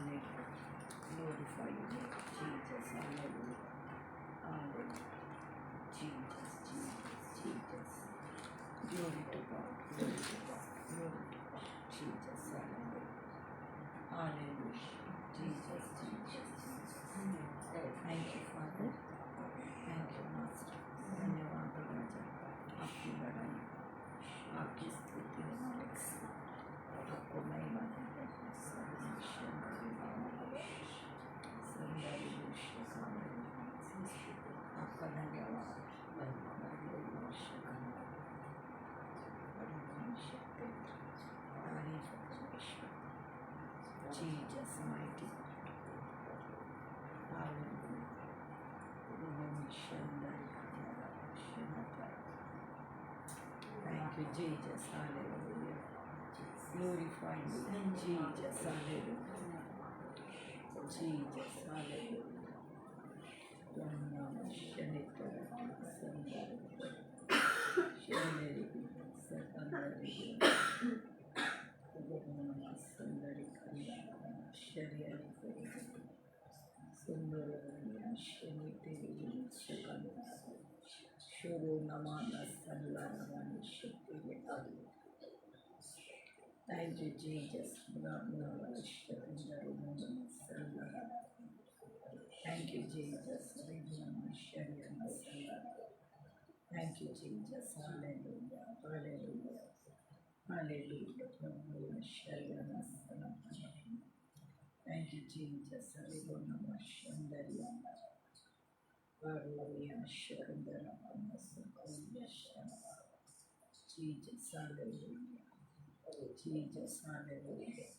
Hallelujah. Glorify you, Jesus. Hallelujah. Hallelujah. Jesus, Jesus, Jesus. Glory to God. Glory to God. Glory to God. Jesus. Hallelujah. Hallelujah. Jesus, Jesus, Jesus. Thank you, Father. Thank you, Master. धन्यवाद राजा, आपकी बड़ाई, आपकी स्तुति है मालिक। आपको महिमा देते हैं। आपका धन्यवाद। Jesus mighty. Hallelujah. Thank you, Jesus. Hallelujah. Glorify you, Jesus. Hallelujah. Jesus. Hallelujah. Thank you, Jesus. Thank you, Jesus. Thank you, Jesus. Hallelujah. Hallelujah. Hallelujah. Thank you, Jesus. Hallelujah. Jesus, hallelujah. Jesus, hallelujah.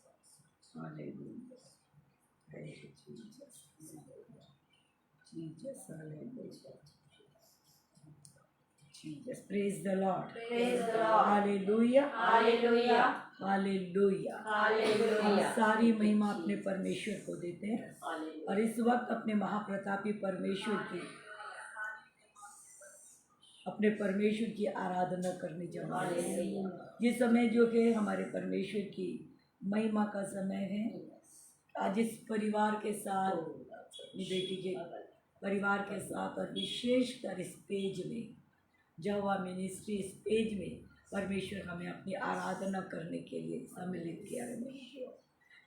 Hallelujah. Thank you, Jesus. Jesus, hallelujah. Jesus, praise the Lord. Praise the Lord. Hallelujah. Hallelujah. Hallelujah. Hallelujah. हम सारी महिमा अपने परमेश्वर को देते हैं और इस वक्त अपने महाप्रतापी परमेश्वर की आराधना करने जा रहे हैं। ये समय जो कि हमारे परमेश्वर की महिमा का समय है। आज इस परिवार के साथ, अपनी बेटी के परिवार के साथ और विशेषकर इस पेज में, जवा मिनिस्ट्री इस पेज में परमेश्वर हमें अपनी आराधना करने के लिए सम्मिलित किया है।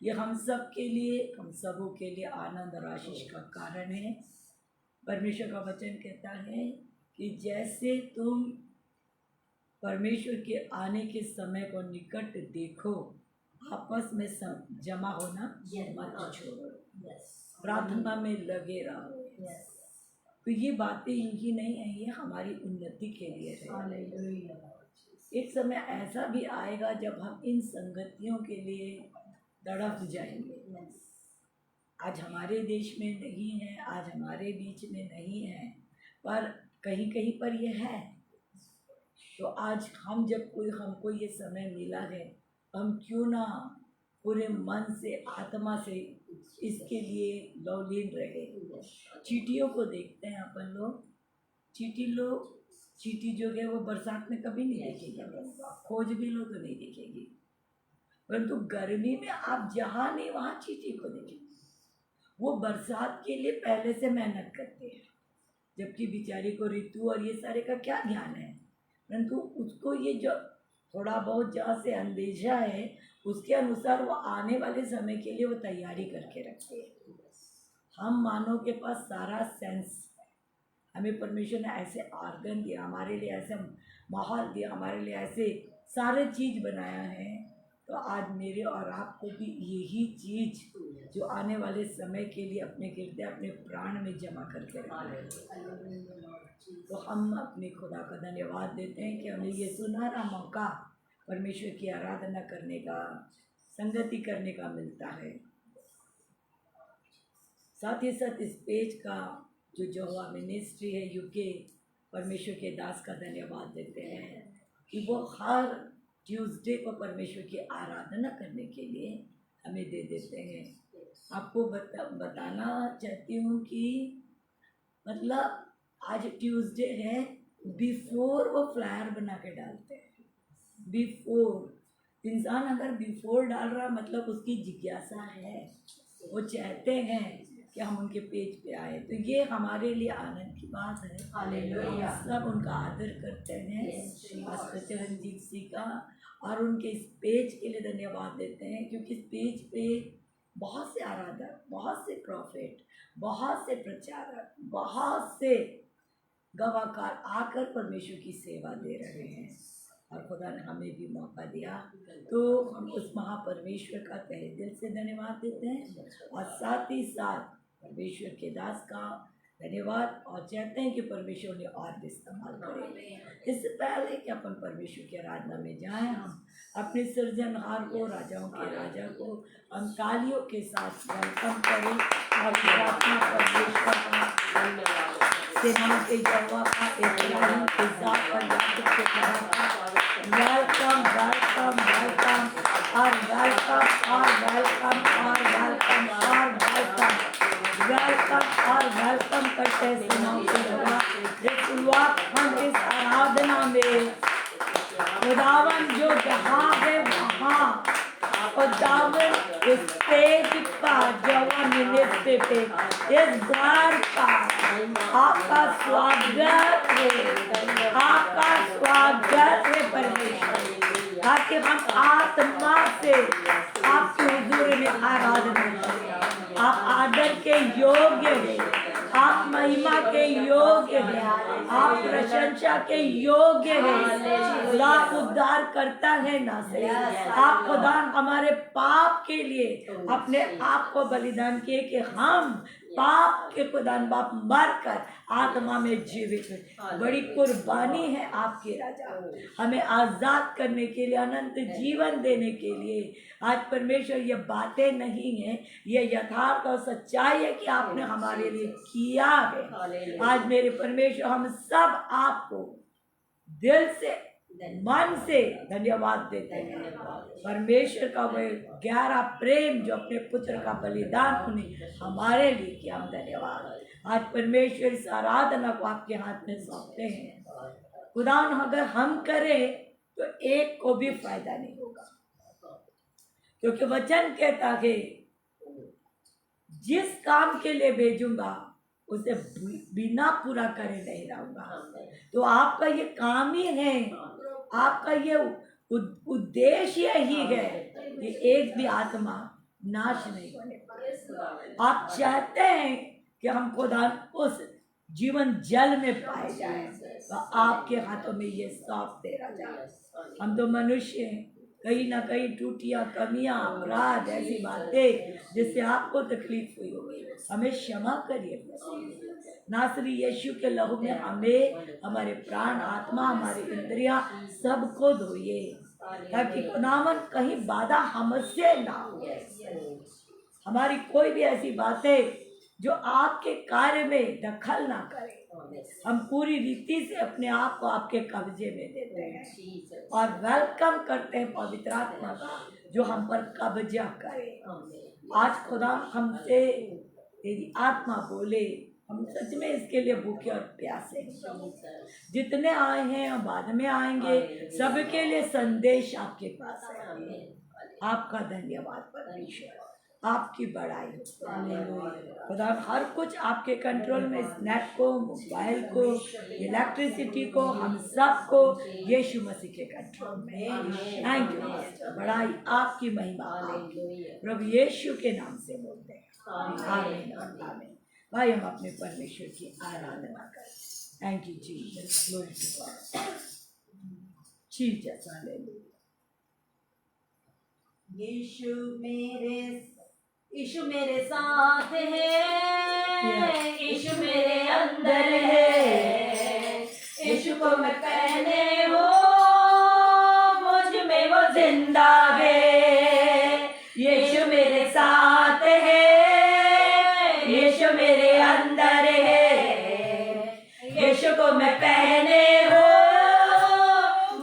ये हम सब के लिए, हम सबों के लिए आनंद और आशीष का कारण है। परमेश्वर का वचन कहता है कि जैसे तुम परमेश्वर के आने के समय को निकट देखो, आपस में जमा होना मत छोड़ो, प्रार्थना में लगे रहो। तो ये बातें इनकी नहीं है, ये हमारी उन्नति के लिए है। एक समय ऐसा भी आएगा जब हम इन संगतियों के लिए तड़प जाएंगे। आज हमारे देश में नहीं है, आज हमारे बीच में नहीं है, पर कहीं कहीं पर ये है। तो आज हमको ये समय मिला है, हम क्यों ना पूरे मन से, आत्मा से इसके लिए लवलीन रहे। चींटियों को देखते हैं अपन लोग, चींटी जो है वो बरसात में कभी नहीं देखेगी, खोज भी लो तो नहीं देखेगी। परंतु गर्मी में आप जहाँ नहीं वहाँ चींटी को देखेंगे। वो बरसात के लिए पहले से मेहनत करते हैं, जबकि बेचारी को ऋतु और ये सारे का क्या ज्ञान है। परंतु उसको ये जो थोड़ा बहुत जहाँ से अंदेशा है, उसके अनुसार वो आने वाले समय के लिए वो तैयारी करके रखते हैं। हम मानव के पास सारा सेंस, हमें परमेश्वर ने ऐसे ऑर्गन दिया, हमारे लिए ऐसा माहौल दिया, हमारे लिए ऐसे सारे चीज़ बनाया है। तो आज मेरे और आपको भी यही चीज़ जो आने वाले समय के लिए अपने गिरदे, अपने प्राण में जमा करके रखें। तो हम अपने खुदा का धन्यवाद देते हैं कि हमें ये सुनहरा मौका परमेश्वर की आराधना करने का, संगति करने का मिलता है। साथ ही साथ इस पेज का जो जोवा मिनिस्ट्री है यूके, परमेश्वर के दास का धन्यवाद देते हैं कि वो हर ट्यूसडे को परमेश्वर की आराधना करने के लिए हमें दे देते हैं। आपको बताना चाहती हूँ कि मतलब आज ट्यूसडे है, बिफोर वो फ्लायर बना के डालते हैं। बिफोर इंसान अगर बिफोर डाल रहा मतलब उसकी जिज्ञासा है, वो चाहते हैं कि हम उनके पेज पे आए, तो ये हमारे लिए आनंद की बात है। हालेलुया। हम सब उनका आदर करते हैं, पास्टर चरणजीत सिंह का, और उनके इस पेज के लिए धन्यवाद देते हैं, क्योंकि इस पेज पे बहुत से आराधक, बहुत से प्रॉफिट, बहुत से प्रचारक, बहुत से गवाहकार आकर परमेश्वर की सेवा दे रहे हैं, और खुदा ने हमें भी मौका दिया, तो हम उस महापरमेश्वर का तहे दिल से धन्यवाद देते हैं, और साथ ही साथ परमेश्वर के दास का धन्यवाद, और चाहते हैं कि परमेश्वर ने और भी इस्तेमाल करें। इससे पहले कि अपन परमेश्वर की आराधना में जाएं, हम अपने सृजनहार को, राजाओं के राजा को हम तालियों के साथ वेलकम करें, और प्रार्थना परमेश्वर का, सेनाओं के यहोवा का, इस्राएल के जात पर याकूब के खुदा का वेलकम वेलकम वेलकम और वेलकम और वेलकम और वेलकम और वेलकम वेलकम और वेलकम करते हैं सेनाओं के यहोवा। शुरुआत हम इस आराधना में खुदावन जो जहाँ है वहाँ, खुदावन इस पेज का जवान मिनिस्ट्री पे, इस द्वार का आपका स्वागत है, आपका स्वागत है परमेश्वर, ताकि हम आत्मा से आपके हुजूर में आराधना करें। आप आदर के योग्य हैं, आप महिमा के योग्य हैं, आप प्रशंसा के योग्य हैं। खुदा उद्धार करता है ना से, आप खुदा हमारे पाप के लिए अपने आप को बलिदान किए कि हम पाप के खुदान बाप मर कर आत्मा में जीवित है। बड़ी कुर्बानी है आपके राजा, हमें आजाद करने के लिए, अनंत जीवन देने के लिए। आज परमेश्वर ये बातें नहीं है, ये यथार्थ और सच्चाई है कि आपने हमारे लिए किया है। आज मेरे परमेश्वर हम सब आपको दिल से, मन से धन्यवाद देते हैं। परमेश्वर का वह गहरा प्रेम जो अपने पुत्र का बलिदान उन्हें हमारे लिए किया, हम धन्यवाद। आज परमेश्वर इस आराधना को आपके हाथ में सौंपते हैं। खुदा अगर हम करें तो एक को भी फायदा नहीं होगा, क्योंकि वचन कहता है जिस काम के लिए भेजूंगा उसे बिना पूरा करे नहीं रहूंगा। तो आपका ये काम ही है, आपका ये उद्देश्य ही है कि एक भी आत्मा नाश नहीं होने पाए। आप चाहते हैं कि हम खुदा उस जीवन जल में पाए जाएं, तो आपके हाथों में ये सौंप दे रहा। हम तो मनुष्य हैं, कहीं ना कहीं टूटियां, कमियां, अपराध, ऐसी बातें जिससे आपको तकलीफ हुई होगी, हमें क्षमा करिए। नासरी यीशु के लहू में हमें, हमारे प्राण, आत्मा, हमारी इंद्रियां सबको धोइए, ताकि खुदावन कहीं बाधा हमसे ना हो। हमारी कोई भी ऐसी बातें जो आपके कार्य में दखल ना करे, हम पूरी रीति से अपने आप को आपके कब्जे में देते हैं और वेलकम करते हैं पवित्र आत्मा का, जो हम पर कब्जा करे। आज खुदा हमसे तेरी आत्मा बोले, हम सच में इसके लिए भूखे और प्यासे हैं। जितने आए हैं और बाद में आएंगे, सबके लिए संदेश आपके पास है। आपका धन्यवाद परमेश्वर, आपकी बड़ाई हो खुदा। हर कुछ आपके कंट्रोल में, स्नैप को, मोबाइल को, इलेक्ट्रिसिटी को, हम सब को यीशु मसीह के कंट्रोल में। थैंक यू मास्टर, बड़ाई आपकी, महिमा आपकी, प्रभु यीशु के नाम से बोलते हैं, आमीन आमीन। भाई हम अपने परमेश्वर की आराधना करें। Thank you Jesus, glory to God, Jesus, hallelujah. यीशु मेरे साथ है, यीशु मेरे अंदर है, यीशु को मैं पहने वो, मुझ में वो जिंदा है। यीशु मेरे साथ है, यीशु मेरे अंदर है, यीशु को मैं पहने वो,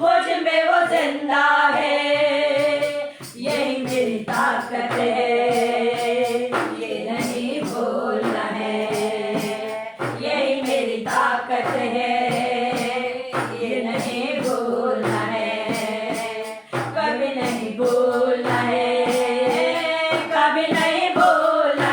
मुझ में वो जिंदा है। यही मेरी ताकत है, ये नहीं भूलना है। यही मेरी ताकत है, ये नहीं भूलना है। कभी नहीं भूलना है, कभी नहीं भूलना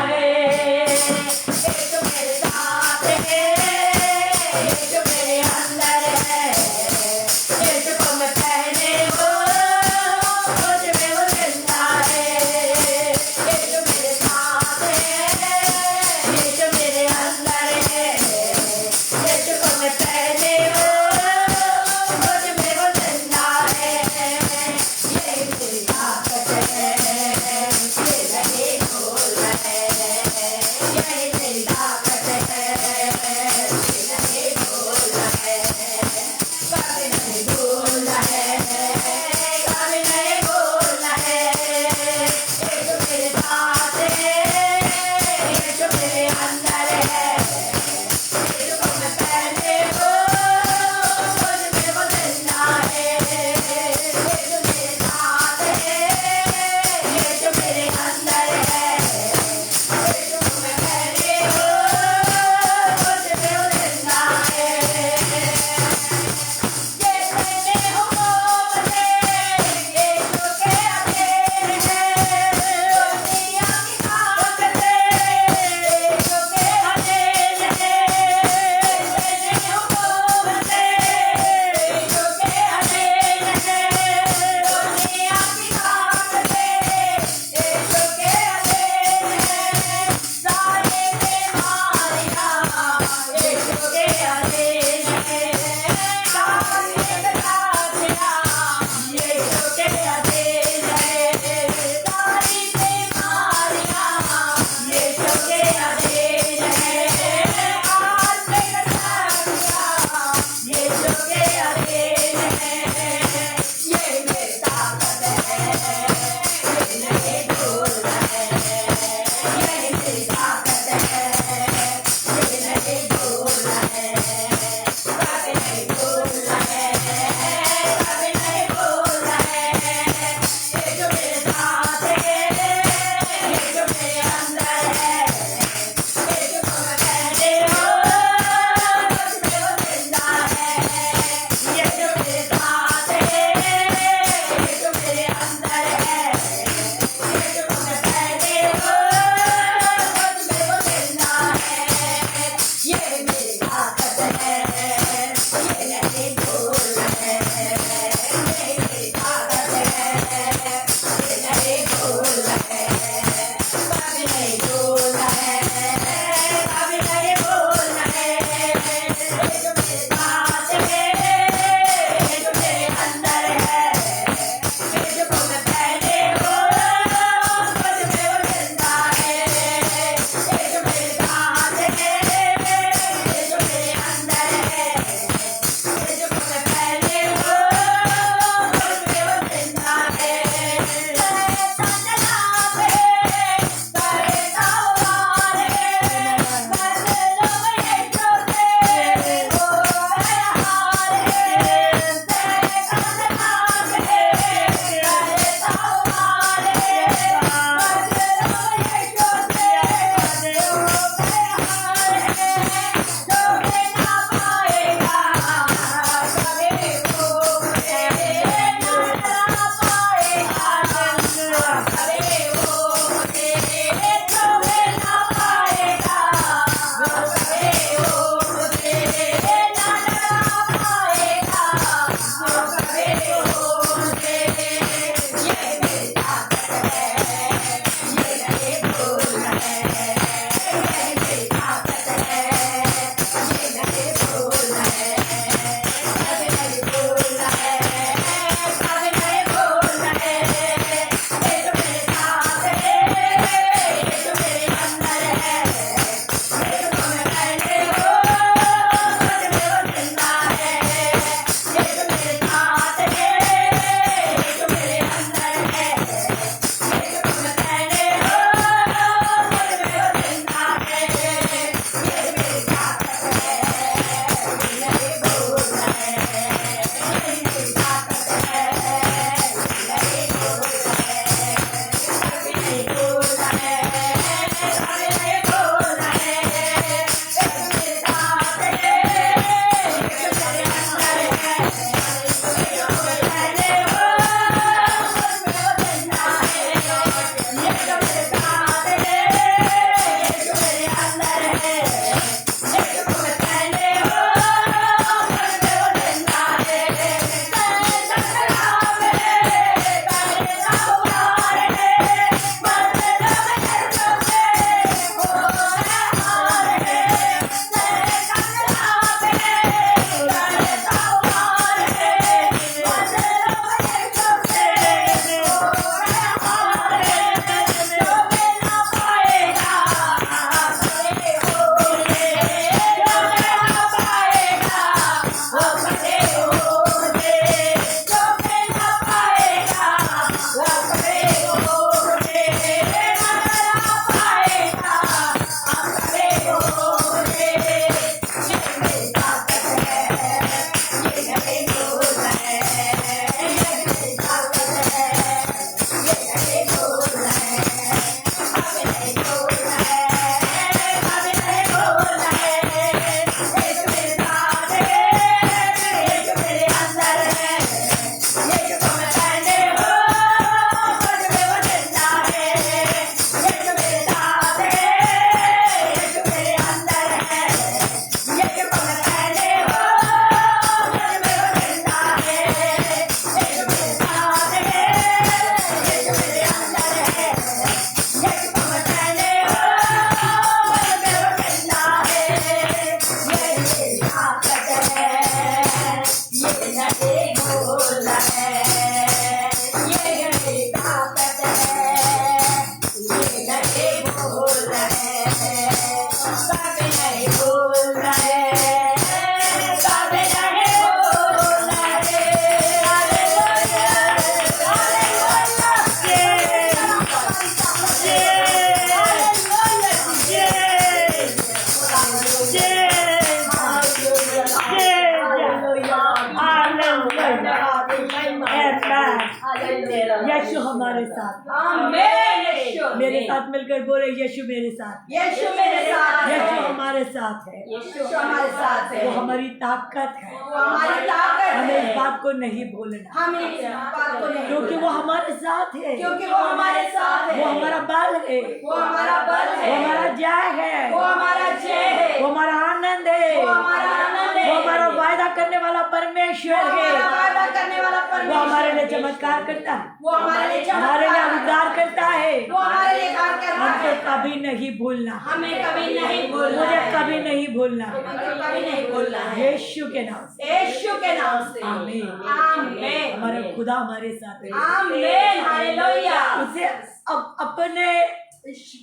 यीशु हमारे साथ। आमीन। यीशु मेरे साथ मिलकर बोले यीशु मेरे साथ। यीशु मेरे साथ है। यीशु हमारे साथ है। यीशु हमारे साथ है। वो हमारी ताकत है। वो हमारी ताकत हमें है। इस बात को नहीं भूलना, हमें इस बात को नहीं क्योंकि वो हमारे साथ है। क्योंकि वो हमारे साथ है। वो हमारा बल है। वो हमारा बल है। वो हमारा जय है। वो हमारा जय है। वो हमारा आनंद है। वो हमारा आनंद है। वो हमारा वायदा करने वाला परमेश्वर है। हमारा वादा करने वाला वो परमेश्वर हमारे लिए है। चमत्कार करता है। वो हमारे लिए हमारे लिए चमत्कार उद्धार करता है। वो हमारे लिए कार्य कर रहा हमको है। कभी नहीं भूलना, हमें कभी नहीं भूलना मुझे है। कभी नहीं भूलना, मुझे कभी नहीं भूलना है। यीशु के नाम से। यीशु के नाम से। आमीन। आमीन। हमारा खुदा हमारे साथ है। आमीन। हालेलुया। उसे अब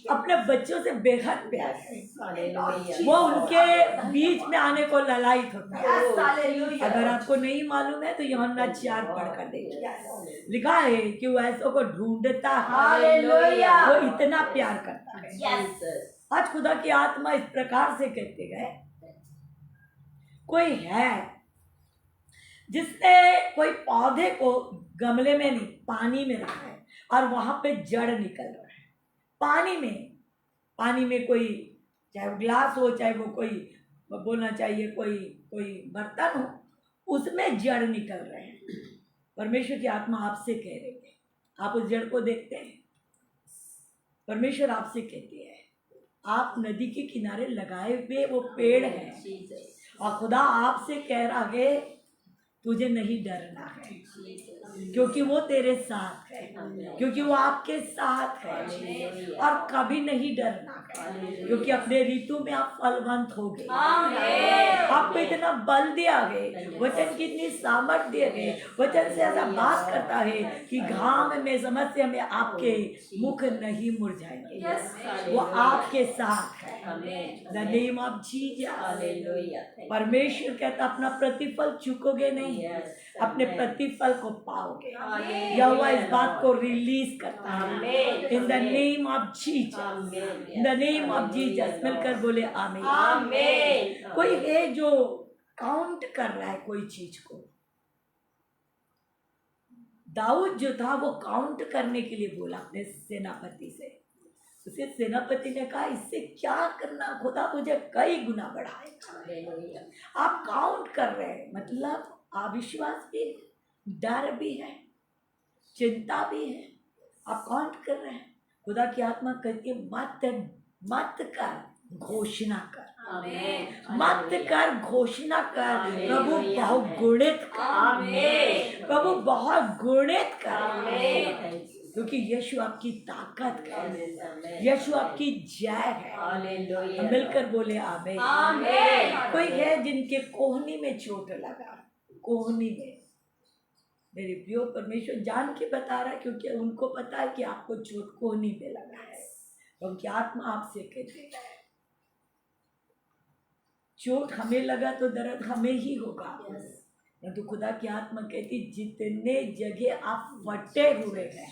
अपने बच्चों से बेहद प्यार है। हालेलुया। वो उनके बीच में आने को ललायत होता है। Yes, hallelujah. अगर आपको नहीं मालूम है तो यूहन्ना 4 पढ़कर देखिए, लिखा है कि वो ऐसों को ढूंढता है, हालेलुया। वो इतना प्यार करता है। यस। आज खुदा की आत्मा इस प्रकार से कहते गए, कोई है जिसने कोई पौधे को गमले में नहीं पानी में रखा है और वहां पे जड़ निकल रहा है। पानी में कोई, चाहे वो ग्लास हो, चाहे वो कोई बोलना चाहिए कोई बर्तन हो, उसमें जड़ निकल रहे हैं। परमेश्वर की आत्मा आपसे कह रही है, आप उस जड़ को देखते हैं। परमेश्वर आपसे कहती है, आप नदी के किनारे लगाए हुए वो पेड़ हैं और खुदा आपसे कह रहा है तुझे नहीं डरना है, क्योंकि वो तेरे साथ है, क्योंकि वो आपके साथ है। और कभी नहीं डरना है, क्योंकि अपने ऋतु में आप फलवंत हो गए। आपको इतना बल दिया गए, वचन की इतनी सामर्थ्य दिए गए। वचन से ऐसा बात करता है कि घाम में, समस्या में आपके मुख नहीं मुरझाएंगे। वो आपके साथ है। The name of Jesus. परमेश्वर कहता अपना प्रतिफल चुकोगे नहीं, अपने प्रतिफल को पाओगे। यहोवा इस बात को रिलीज करता है। In the name of Jesus, in the name of Jesus. मिलकर बोले आमीन। आमीन। कोई है जो काउंट कर रहा है कोई चीज को। दाऊद जो था वो काउंट करने के लिए बोला अपने सेनापति से। उसे सेनापति ने कहा इससे क्या करना, खुदा तुझे कई गुना बढ़ाएगा। आप काउंट कर रहे हैं, मतलब अविश्वास भी है, डर भी है, चिंता भी है, आप काउंट कर रहे हैं। खुदा की आत्मा कहती है मत कर, घोषणा कर। मत कर, घोषणा कर। प्रभु बहुत गुणित कर, प्रभु बहुत गुणित कर, क्योंकि यीशु आपकी ताकत है, यीशु आपकी जय है। मिलकर बोले आमीन। कोई है जिनके कोहनी में चोट लगा, कोहनी में। मेरे प्रियो, परमेश्वर जान के बता रहा है, क्योंकि उनको पता है कि आपको चोट कोहनी पे लगा है। उनकी आत्मा आपसे कहती है चोट हमें लगा तो दर्द हमें ही होगा। तो खुदा की आत्मा कहती जितने जगह आप फटे हुए हैं,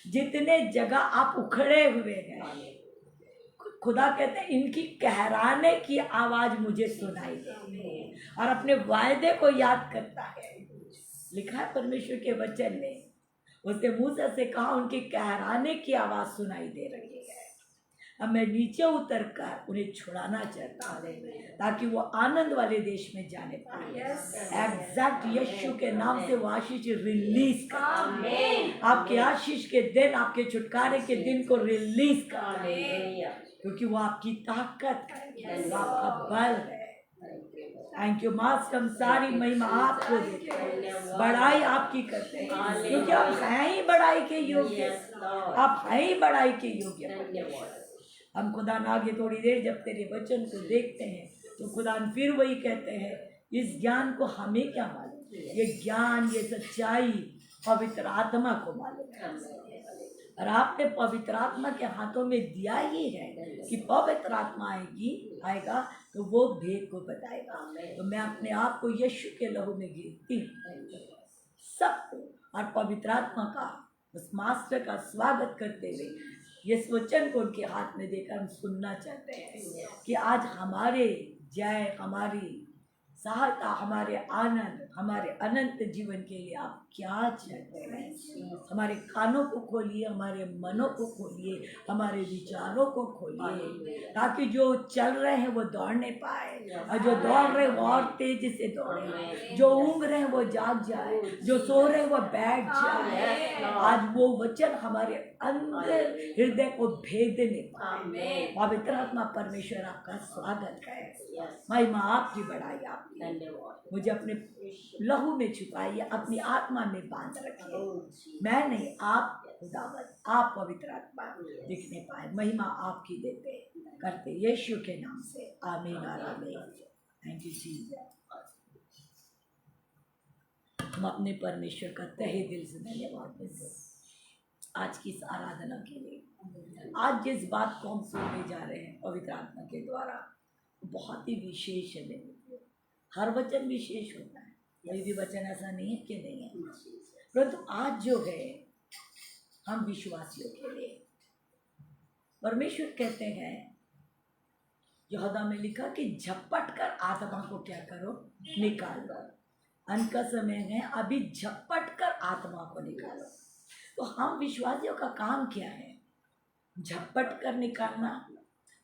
जितने जगह आप उखड़े हुए हैं, खुदा कहते हैं इनकी कहराने की आवाज मुझे सुनाई दे। और अपने वायदे को याद करता है। लिखा है परमेश्वर के वचन में, उसने मूसा से कहा उनके कहराने की आवाज सुनाई दे रही है। अब मैं नीचे उतर कर उन्हें छुड़ाना चाहता हूँ ताकि वो आनंद वाले देश में जाने पाए। एग्जैक्ट यीशु के नाम से वो आशीष रिलीज कर, आपके आशीष के दिन, आपके छुटकारे के दिन को रिलीज कर, क्योंकि वो आपकी ताकत है, वो आपका बल है। थैंक यू मास्टर, हम सारी महिमा आपको देते हैं, बड़ाई आपकी करते हैं, क्योंकि आप हैं ही बड़ाई के योग्य, आप हैं ही बड़ाई के योग्य। हम खुदा आगे थोड़ी देर जब तेरे वचन को देखते हैं तो खुदा फिर वही कहते हैं, इस ज्ञान को हमें क्या मालूम, ये ज्ञान, ये सच्चाई पवित्र आत्मा को मालूम है। और आपने पवित्र आत्मा के हाथों में दिया ही है कि पवित्र आत्मा आएगा तो वो भेद को बताएगा। तो मैं अपने आप को यीशु के लहू में गिरती सबको और पवित्र आत्मा का, उस मास्टर का स्वागत करते हुए इस वचन को उनके हाथ में देकर हम सुनना चाहते हैं कि आज हमारे जय, हमारी सहायता, हमारे आनंद, हमारे अनंत जीवन के लिए आप क्या चाहते हैं। हमारे कानों को खोलिए, हमारे मनों को खोलिए, हमारे विचारों को खोलिए, ताकि जो चल रहे हैं वो दौड़ नहीं पाए, और जो दौड़ रहे हैं वो और तेजी से दौड़े, जो ऊँग रहे हैं वो जाग जाए, जो सो रहे हैं वो बैठ जाए। आज वो वचन हमारे अंदर हृदय को भेदने पाए। पवित्र आत्मा परमेश्वर आपका स्वागत है। महिमा आपकी, बढ़ाई आपकी। धन्यवाद। मुझे अपने लहू में छुपाइए, अपनी आत्मा में बांध रखिए। मैं नहीं, आप खुदावंद, आप पवित्र आत्मा दिखने पाए। महिमा आपकी देते करते यीशु के नाम से, आमीन और आमीन। Thank you Jesus. हम अपने परमेश्वर का तहे दिल से धन्यवाद देते हैं आज की इस आराधना के लिए। आज जिस बात को हम सुनने जा रहे हैं पवित्र आत्मा के द्वारा, बहुत ही विशेष है मेरे लिए। हर वचन विशेष होता है, कोई भी वचन ऐसा नहीं है कि नहीं है, परंतु आज जो है हम विश्वासियों के लिए परमेश्वर कहते हैं, यहोशू में लिखा कि झपट कर आत्मा को क्या करो, निकाल लो। अंत का समय है, अभी झपट कर आत्मा को निकालो। तो हम विश्वासियों का काम क्या है? झपट कर निकालना,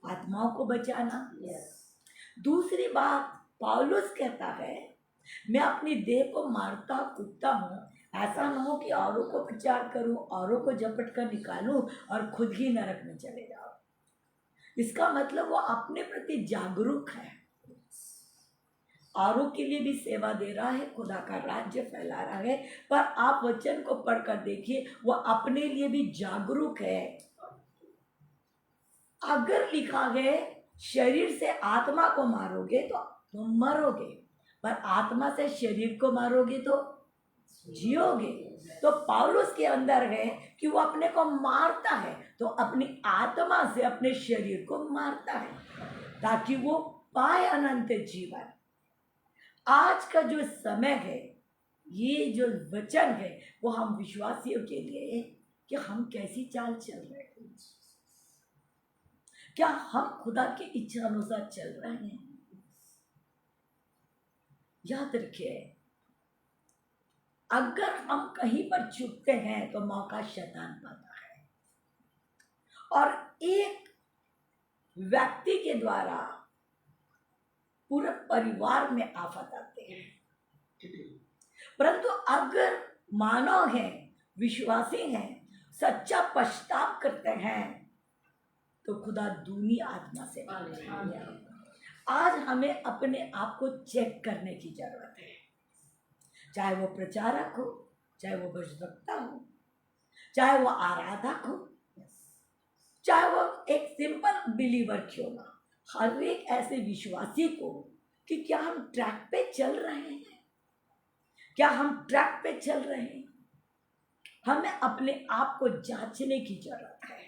आत्माओं को बचाना। दूसरी बात, पौलुस कहता है मैं अपनी देह को मारता कूदता हूँ, ऐसा न हो कि औरों को प्रचार करूँ, औरों को झपट कर निकालूं और खुद ही नरक में चले जाओ। इसका मतलब वो अपने प्रति जागरूक है, औरों के लिए भी सेवा दे रहा है, खुदा का राज्य फैला रहा है। पर आप वचन को पढ़कर देखिए, वो अपने लिए भी जागरूक है। अगर लिखा है शरीर से आत्मा को मारोगे तो तुम मरोगे, पर आत्मा से शरीर को मारोगे तो जियोगे। तो पौलुस के अंदर है कि वो अपने को मारता है, तो अपनी आत्मा से अपने शरीर को मारता है ताकि वो पाए अनंत जीवन। आज का जो समय है, ये जो वचन है, वो हम विश्वासियों के लिए है कि हम कैसी चाल चल रहे हैं। क्या हम खुदा की इच्छा अनुसार चल रहे हैं? याद रखिए, अगर हम कहीं पर चुकते हैं तो मौका शैतान पाता है, और एक व्यक्ति के द्वारा पूरे परिवार में आफत आते हैं। परंतु अगर मानव हैं, विश्वासी हैं, सच्चा पश्चाताप करते हैं, तो खुदा दूनी आत्मा से आज हमें अपने आप को चेक करने की जरूरत है। चाहे वो प्रचारक हो, चाहे वो भजनकर्ता हो, चाहे वो आराधक हो, चाहे वो एक सिंपल बिलीवर क्यों ना, हर एक ऐसे विश्वासी को कि क्या हम ट्रैक पे चल रहे हैं, क्या हम ट्रैक पे चल रहे हैं। हमें अपने आप को जांचने की जरूरत है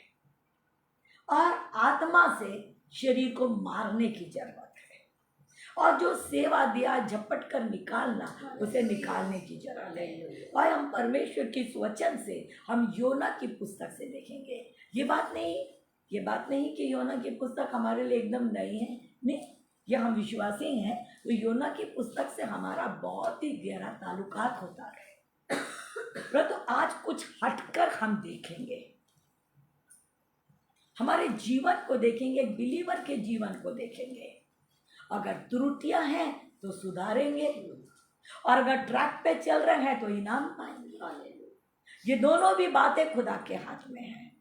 और आत्मा से शरीर को मारने की जरूरत है, और जो सेवा दिया झपट कर निकालना, उसे निकालने की जरूरत है। और हम परमेश्वर के इस वचन से हम योना की पुस्तक से देखेंगे। ये बात नहीं कि योना की पुस्तक हमारे लिए एकदम नई है, नहीं, ये हम विश्वासी हैं तो योना की पुस्तक से हमारा बहुत ही गहरा ताल्लुकात होता है। परंतु आज कुछ हटकर हम देखेंगे, हमारे जीवन को देखेंगे, एक बिलीवर के जीवन को देखेंगे। अगर त्रुटियां हैं तो सुधारेंगे, और अगर ट्रैक पे चल रहे हैं तो इनाम पाएंगे। ये दोनों भी बातें खुदा के हाथ में हैं।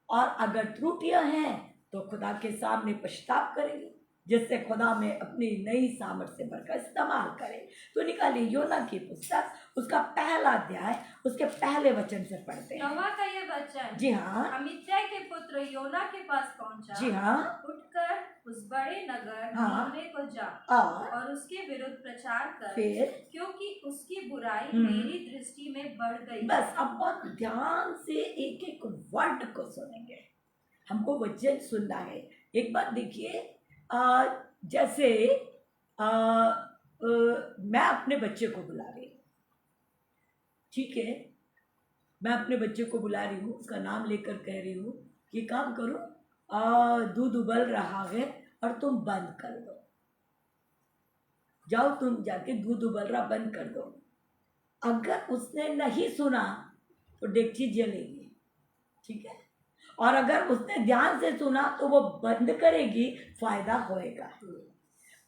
और अगर त्रुटियां हैं तो खुदा के सामने पश्चाताप करेंगे, जिससे खुदा में अपनी नई सामर्थ्य भरकर इस्तेमाल करे। तो निकालिए योना की पुस्तक, उसका पहला अध्याय, उसके पहले वचन से पढ़ते हैं। नोवा का ये वचन जी हाँ, अमित्याह के पुत्र योना के पास पहुंचा। जी हाँ, उठकर उस बड़े नगर हाँ। निनवे को जा और उसके विरुद्ध प्रचार कर, फिर क्योंकि उसकी बुराई हम्म। मेरी दृष्टि में बढ़ गई। बस अब बहुत ध्यान से एक एक वर्ड को सुनेंगे, हमको वचन सुनना है। एक बात देखिए, जैसे मैं अपने बच्चे को बुला रही हूँ, ठीक है, मैं अपने बच्चे को बुला रही हूँ, उसका नाम लेकर कह रही हूँ कि काम करो, दूध उबल रहा है और तुम बंद कर दो। जाओ तुम जाके दूध उबलना बंद कर दो। अगर उसने नहीं सुना तो डेगची जलेगी, ठीक है। और अगर उसने ध्यान से सुना तो वो बंद करेगी, फायदा होएगा।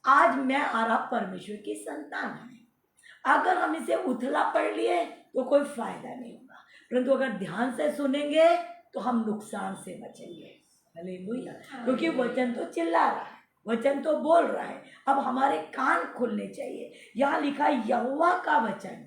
आज मैं और आप परमेश्वर की संतान है। अगर हम इसे उथला पढ़ लिए तो कोई फायदा नहीं होगा, परंतु अगर ध्यान से सुनेंगे तो हम नुकसान से बचेंगे। हालेलुया। क्योंकि वचन तो चिल्ला रहा है, वचन तो बोल रहा है। अब हमारे कान खुलने चाहिए। यहाँ लिखा है यहोवा का वचन,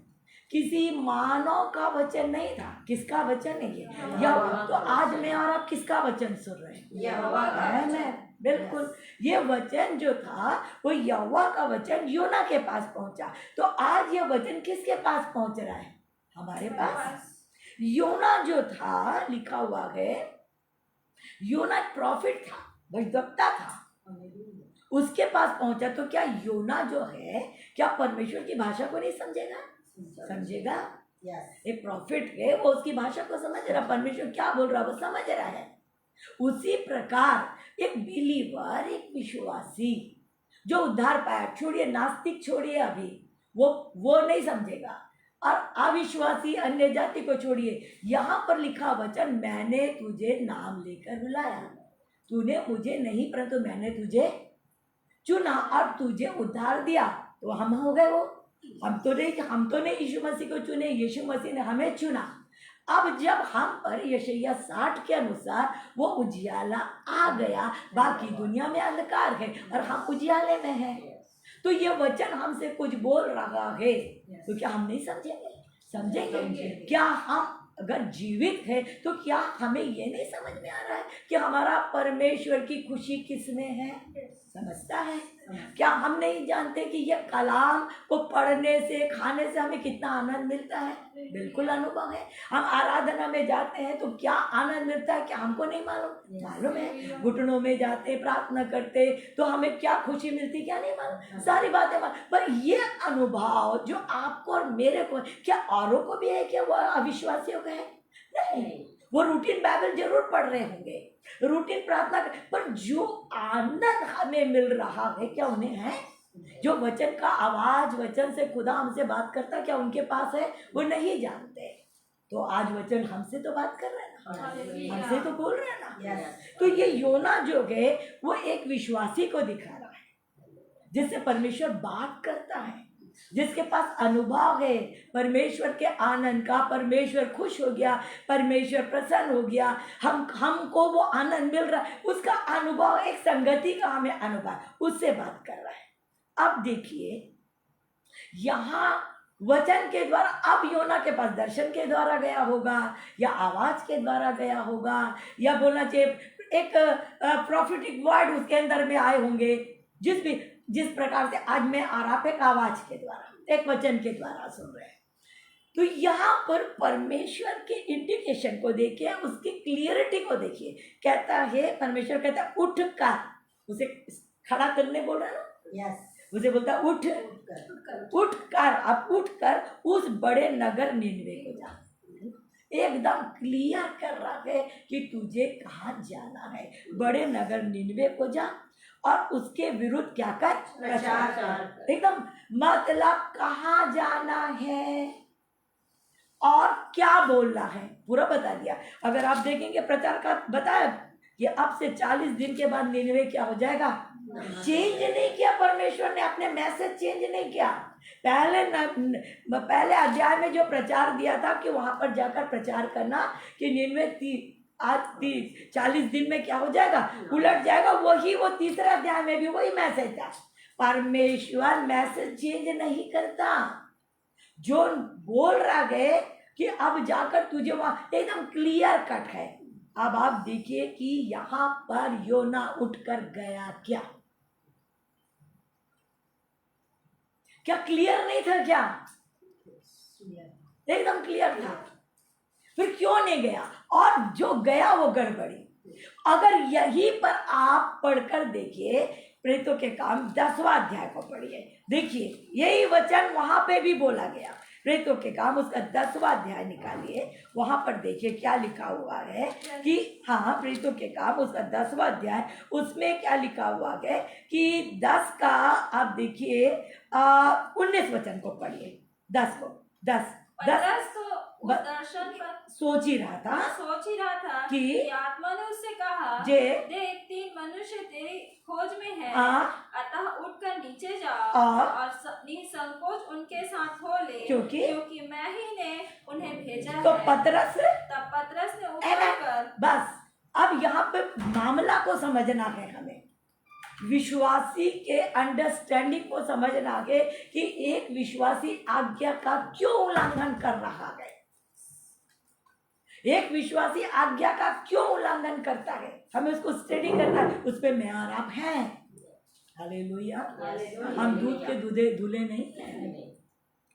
किसी मानव का वचन नहीं था। किसका वचन है ये? यहोवा। तो आज मैं और आप किसका वचन सुन रहे हैं? यहोवा का है वचन। मैं, बिल्कुल। ये वचन जो था वो यहोवा का वचन योना के पास पहुंचा। तो आज ये वचन किसके पास पहुंच रहा है? हमारे पास। योना जो था, लिखा हुआ है, योना प्रॉफिट था, भविष्यवक्ता था, उसके पास पहुंचा। तो क्या योना जो है, क्या परमेश्वर की भाषा को नहीं समझेगा? समझेगा। एक प्रॉफिट है, वो उसकी भाषा को समझ रहा, परमेश्वर क्या बोल रहा है वो समझ रहा है। उसी प्रकार एक बिलीवर, एक विश्वासी जो उद्धार पाया, छोड़िए नास्तिक, छोड़िए अभी, वो नहीं समझेगा। और अविश्वासी अन्य जाति को छोड़िए, यहाँ पर लिखा वचन, मैंने तुझे नाम लेकर बुलाया, तूने मुझे नहीं परंतु मैंने तुझे चुना और तुझे उद्धार दिया। तो हम हो गए वो। हम तो नहीं यीशु मसीह को चुने, यीशु मसीह ने हमें चुना। अब जब हम पर यशायाह 60 के अनुसार वो उजियाला आ गया, बाकी दुनिया में अंधकार है और हम उजियाले में हैं, तो ये वचन हमसे कुछ बोल रहा है, तो क्या हम नहीं समझेंगे? समझेंगे। क्या हम अगर जीवित है तो क्या हमें ये नहीं समझ में आ रहा है कि हमारा परमेश्वर की खुशी किस में है? समझता है। क्या हम नहीं जानते कि ये कलाम को पढ़ने से, खाने से हमें कितना आनंद मिलता है? बिल्कुल अनुभव है। हम आराधना में जाते हैं तो क्या आनंद मिलता है, क्या हमको नहीं मालूम? मालूम है। घुटनों में जाते, प्रार्थना करते तो हमें क्या खुशी मिलती, क्या नहीं मालूम? सारी बातें मालूम। पर ये अनुभव जो आपको और मेरे को, क्या औरों को भी है? क्या वो अविश्वासियों का है? नहीं। वो रूटीन बाइबल जरूर पढ़ रहे होंगे, रूटीन प्रार्थना कर, पर जो आनंद हमें मिल रहा है क्या उन्हें है? जो वचन का आवाज, वचन से खुदा हमसे बात करता, क्या उनके पास है? वो नहीं जानते। तो आज वचन हमसे तो बात कर रहे हैं ना, हमसे तो बोल रहे हैं ना। तो ये योना जो है वो एक विश्वासी को दिखा रहा है, जिससे परमेश्वर बात करता है, जिसके पास अनुभव है परमेश्वर के आनंद का। परमेश्वर खुश हो गया, परमेश्वर प्रसन्न हो गया, हमको वो आनंद मिल रहा है, उसका अनुभव, एक संगति का हमें अनुभव, उससे बात कर रहा है। अब देखिए यहाँ वचन के द्वारा, अब योना के पास दर्शन के द्वारा गया होगा या आवाज के द्वारा गया होगा, या बोलना चाहिए एक प्रॉफिटिक वर्ड उसके अंदर में आए होंगे। जिस प्रकार से आज मैं और आप एक आवाज के द्वारा, एक वचन के द्वारा सुन रहे हैं, तो यहाँ पर परमेश्वर के इंडिकेशन को देखिए, उसकी क्लियरिटी को देखिए। कहता है, परमेश्वर कहता है उठ कर, उसे खड़ा करने बोल रहा है ना, उसे बोलता है उठ कर, अब उठ कर उस बड़े नगर निनवे को जा। एकदम क्लियर कर रहा है कि तुझे कहाँ जाना है। बड़े नगर निनवे को जा और उसके विरुद्ध क्या कर? प्रचार कर। एकदम मतलब कहाँ जाना है और क्या बोलना है, पूरा बता दिया। अगर आप देखेंगे प्रचार का बताया कि अब से 40 दिन के बाद निनवे क्या हो जाएगा? चेंज नहीं किया परमेश्वर ने, अपने मैसेज चेंज नहीं किया। पहले अध्याय में जो प्रचार दिया था कि वहां पर जाकर प्रचार करना कि निनवे 40 दिन में क्या हो जाएगा? उलट जाएगा। वो तीसरे अध्याय में भी वही मैसेज था। परमेश्वर मैसेज चेंज नहीं करता। जो बोल रहा है कि अब जाकर तुझे वहां, एकदम क्लियर कट है। अब आप देखिए कि यहाँ पर योना उठकर गया क्या क्लियर नहीं था? क्या एकदम क्लियर था। फिर क्यों नहीं गया? और जो गया वो गड़बड़ी। अगर यहीं पर आप पढ़कर देखिए, प्रेरितों के काम 10वां अध्याय को पढ़िए, देखिए यही वचन वहां पे भी बोला गया। प्रेरितों के काम उसका 10वां अध्याय निकालिए, वहां पर देखिए क्या लिखा हुआ है कि हाँ, प्रेरितों के काम उसका 10वां अध्याय, उसमें क्या लिखा हुआ है कि 10 का आप देखिए 19 वचन को पढ़िए। 10 को 10 पतरस तो उस ब- दर्शन पर सोच ही रहा था सोच ही रहा था कि आत्मा ने उससे कहा, जे देख 3 मनुष्य तेरी खोज में है, हाँ, अतः उठकर नीचे जाओ और और निसंकोच उनके साथ हो ले, क्योंकि मैं ही ने उन्हें भेजा तो है। पतरस तब पतरस ने है उठकर बस। अब यहाँ पे मामला को समझना है, हमें विश्वासी के अंडरस्टैंडिंग को समझना है कि एक विश्वासी आज्ञा का क्यों उल्लंघन कर रहा है, एक विश्वासी आज्ञा का क्यों उल्लंघन करता है, हमें उसको स्टडी करना है। उस पे मैं और आप हैं, हालेलुया। हम दूध के दूल्हे नहीं हैं,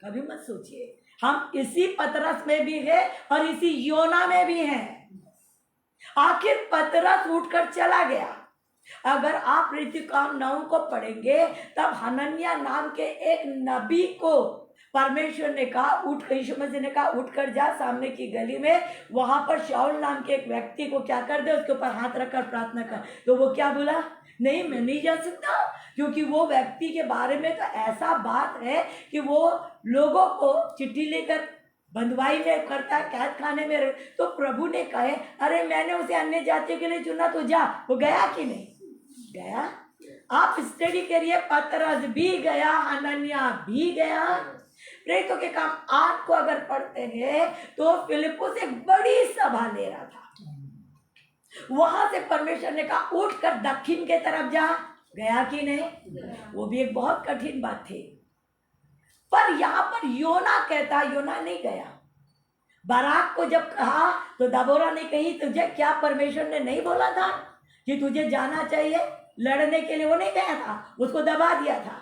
कभी मत सोचिए। हम इसी पतरस में भी है और इसी योना में भी हैं। आखिर पतरस उठकर चला गया। अगर आप ऋतुकाम 9 को पढ़ेंगे तब हनन्याह नाम के एक नबी को परमेश्वर ने कहा, उठ, यीशु मसीह ने कहा उठकर जा सामने की गली में, वहां पर शाऊल नाम के एक व्यक्ति को क्या कर दे, उसके ऊपर हाथ रखकर प्रार्थना कर। तो वो क्या बोला, नहीं मैं नहीं जा सकता, क्योंकि वो व्यक्ति के बारे में तो ऐसा बात है कि वो लोगों को चिट्ठी लेकर बंधुआई में करता है, कैद खाने में। तो प्रभु ने कहे, अरे मैंने उसे अन्य जातियों के लिए चुना, तो जा। वो गया कि नहीं गया? आप स्टडी करिए, पतरस भी गया, हनन्याह भी गया। प्रेरितों के काम 8 को अगर पढ़ते हैं तो फिलिप्पुस एक बड़ी सभा ले रहा था, वहां से परमेश्वर ने कहा उठकर दक्षिण के तरफ जा, गया कि नहीं? वो भी एक बहुत कठिन बात थी। पर यहाँ पर योना कहता, योना नहीं गया। बाराक को जब कहा तो दबोरा ने कही, तुझे क्या परमेश्वर ने नहीं बोला था कि तुझे जाना चाहिए लड़ने के लिए? वो नहीं गया था, उसको दबा दिया था।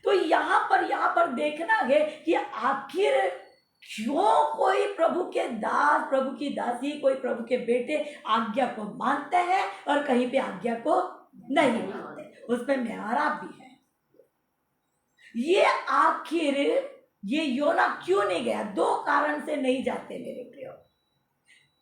तो यहाँ पर देखना है कि आखिर क्यों कोई प्रभु के दास, प्रभु की दासी, कोई प्रभु के बेटे आज्ञा को मानते हैं और कहीं पे आज्ञा को नहीं मानते। उसमें मैं और आप भी है। ये आखिर ये योना क्यों नहीं गया? 2 कारण से नहीं जाते मेरे प्रियो।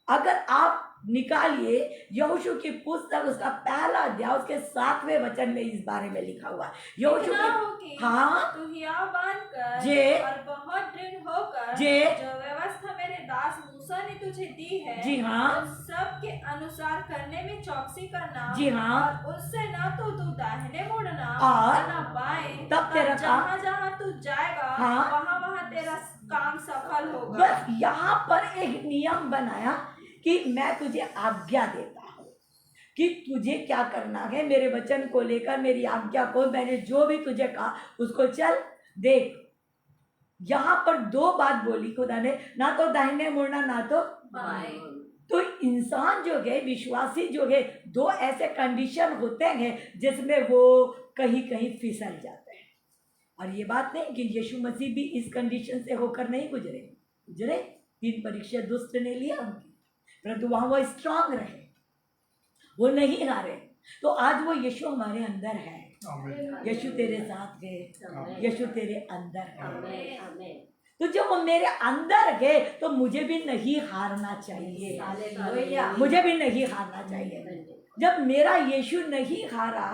अगर आप निकालिए यहोशू की पुस्तक, उसका पहला अध्याय, उसके 7वें वचन में इस बारे में लिखा हुआ है। यहोशू की हाँ तू हियाव बांधकर जे और बहुत दृढ़ होकर जे जो व्यवस्था मेरे दास मूसा ने तुझे दी है, जी हाँ, उन सब के अनुसार करने में चौकसी करना। जी हाँ, और उससे ना तो तू दाहिने मुड़ना और ना बाएं, तब तेरा जहाँ जहाँ तू जाएगा हाँ, वहाँ वहाँ तेरा काम सफल होगा। बस यहाँ पर एक नियम बनाया कि मैं तुझे आज्ञा देता हूँ कि तुझे क्या करना है। मेरे वचन को लेकर, मेरी आज्ञा को, मैंने जो भी तुझे कहा उसको चल देख। यहाँ पर 2 बात बोली खुदा ने, ना तो दाहिने मुड़ना ना तो बाएं। तो इंसान जो है, विश्वासी जो है, 2 ऐसे कंडीशन होते हैं जिसमें वो कहीं कहीं फिसल जाते हैं। और ये बात नहीं कि यीशु मसीह भी इस कंडीशन से होकर नहीं गुजरे। 3 परीक्षा दुष्ट ने लिया उनकी, परंतु वहां वो स्ट्रांग रहे, वो नहीं हारे। तो आज वो यीशु हमारे अंदर है, यीशु तेरे साथ है, यीशु तेरे अंदर है। तो जब वो मेरे अंदर है तो मुझे भी नहीं हारना चाहिए, मुझे भी नहीं हारना चाहिए। जब मेरा यीशु नहीं हारा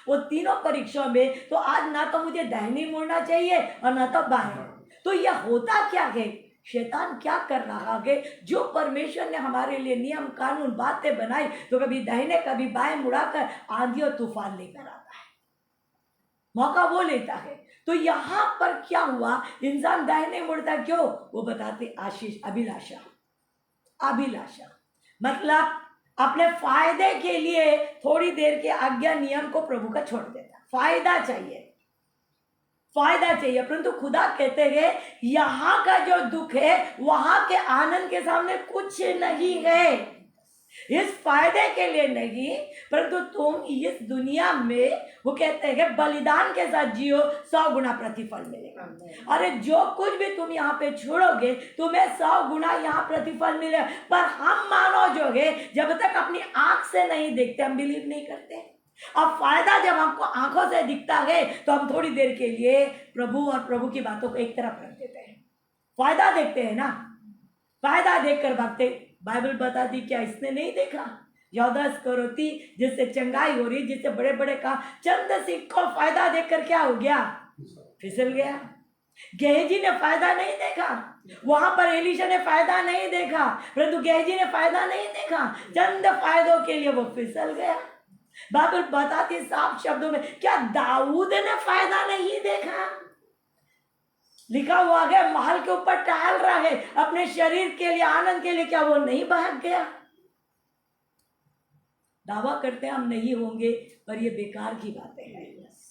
वो तीनों परीक्षाओं में, तो आज ना तो मुझे दाहिनी मुड़ना चाहिए और ना तो बाएं। तो यह होता क्या है, शैतान क्या कर रहा है? जो परमेश्वर ने हमारे लिए नियम कानून बातें बनाई, तो कभी दाहिने कभी बाएं मुड़ाकर आंधी और तूफान लेकर आता है, मौका वो लेता है। तो यहाँ पर क्या हुआ, इंसान दाहिने मुड़ता क्यों? वो बताते आशीष, अभिलाषा मतलब अपने फायदे के लिए थोड़ी देर के आज्ञा नियम को प्रभु का छोड़ देता। फायदा चाहिए, परंतु खुदा कहते हैं यहाँ का जो दुख है वहां के आनंद के सामने कुछ नहीं है। इस फायदे के लिए नहीं, परंतु तुम इस दुनिया में, वो कहते हैं बलिदान के साथ जियो, 100 गुना प्रतिफल मिलेगा। अरे जो कुछ भी तुम यहाँ पे छोड़ोगे तुम्हें 100 गुना यहाँ प्रतिफल मिलेगा। पर हम मानो जो है, जब तक अपनी आंख से नहीं देखते हम बिलीव नहीं करते। अब फायदा जब हमको आंखों से दिखता है तो हम थोड़ी देर के लिए प्रभु और प्रभु की बातों को एक तरफ रख देते हैं। फायदा देखते हैं ना, फायदा देखकर भागते। बाइबल बताती क्या इसने नहीं देखा यौदास करोती जिससे चंगाई हो रही, जिससे बड़े बड़े काम, चंद सिक्कों फायदा देखकर क्या हो गया, फिसल गया। गेहजी ने फायदा नहीं देखा, वहां पर एलीशा ने फायदा नहीं देखा, परंतु गेहजी ने फायदा नहीं देखा, चंद फायदों के लिए वो फिसल गया। बाइबल बताती साफ शब्दों में, क्या दाऊद ने फायदा नहीं देखा? लिखा हुआ है महल के ऊपर टहल रहा है अपने शरीर के लिए, आनंद के लिए, क्या वो नहीं भाग गया? दावा करते हैं हम नहीं होंगे, पर ये बेकार की बातें हैं।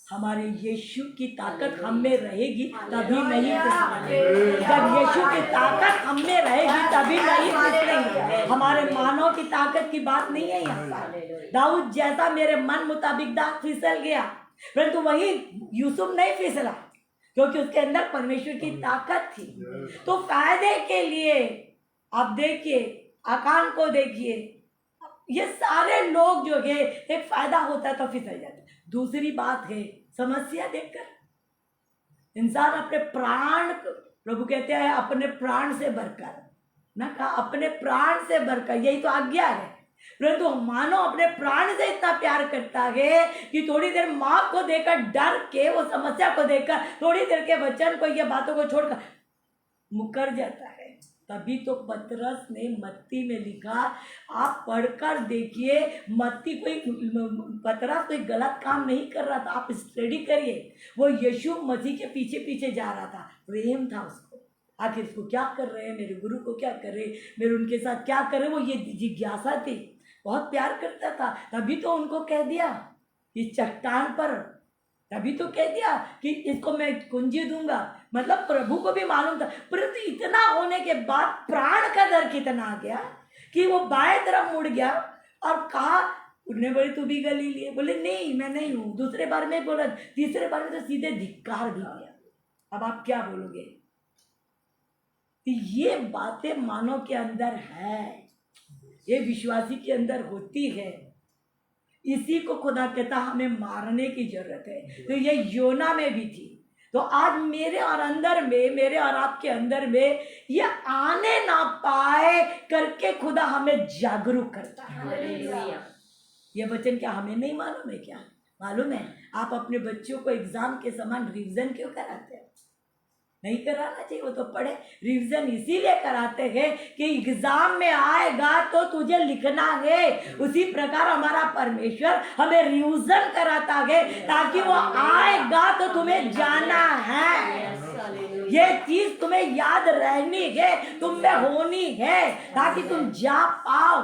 हमारे यीशु की ताकत हम में रहेगी तभी नहीं फिसलेंगे। जब यीशु की ताकत हम में रहेगी तभी नहीं फिसलेंगे। हमारे मानव की ताकत की बात नहीं है यहाँ। दाऊद जैसा मेरे मन मुताबिक दाग फिसल गया, परंतु वही यूसुफ नहीं फिसला, क्योंकि उसके अंदर परमेश्वर की ताकत थी। तो फायदे के लिए आप देखिए, आकान को देखिए, ये सारे लोग जो है एक फायदा होता है तो फिसल जाते। दूसरी बात है समस्या देखकर इंसान अपने प्राण, प्रभु कहते हैं अपने प्राण से बढ़कर, ना कहा अपने प्राण से बढ़कर, यही तो आज्ञा है। परंतु मानो अपने प्राण से इतना प्यार करता है कि थोड़ी देर माँ को देखकर डर के, वो समस्या को देखकर, थोड़ी देर के वचन को, ये बातों को छोड़कर मुकर जाता है। तभी तो पतरस ने मत्ती में लिखा, आप पढ़कर देखिए, मत्ती कोई, पतरस कोई गलत काम नहीं कर रहा था, आप स्टडी करिए। वो यीशु मसीह के पीछे पीछे जा रहा था, प्रेम था उसको, आखिर इसको क्या कर रहे हैं, मेरे गुरु को क्या कर रहे हैं, मेरे उनके साथ क्या कर रहे हैं, वो ये जिज्ञासा थी, बहुत प्यार करता था। तभी तो उनको कह दिया इस चट्टान पर, तभी तो कह दिया कि इसको मैं कुंजी दूंगा। मतलब प्रभु को भी मालूम था, परंतु इतना होने के बाद प्राण का डर कितना आ गया कि वो बाएं तरफ मुड़ गया और कहा, उन्हें बोले तू भी गलीली है, बोले नहीं मैं नहीं हूँ। दूसरे बार में बोला, तीसरे बार में तो सीधे धिक्कार भी दिया। अब आप क्या बोलोगे? ये बातें मानव के अंदर है, ये विश्वासी के अंदर होती है। इसी को खुदा कहता हमें मारने की जरूरत है। तो ये योना में भी थी। तो आज मेरे और अंदर में, मेरे और आपके अंदर में ये आने ना पाए करके खुदा हमें जागरूक करता है। ये वचन क्या हमें नहीं मालूम है? क्या मालूम है? आप अपने बच्चों को एग्जाम के समान रिवीजन क्यों कराते हैं? नहीं कराना चाहिए, वो तो पढ़े। रिवीजन इसीलिए कराते हैं कि एग्जाम में आएगा तो तुझे लिखना है। उसी प्रकार हमारा परमेश्वर हमें रिवीजन कराता है ताकि वो आएगा तो तुम्हें जाना है, ये चीज तुम्हें याद रहनी है, तुम में होनी है, ताकि तुम जा पाओ।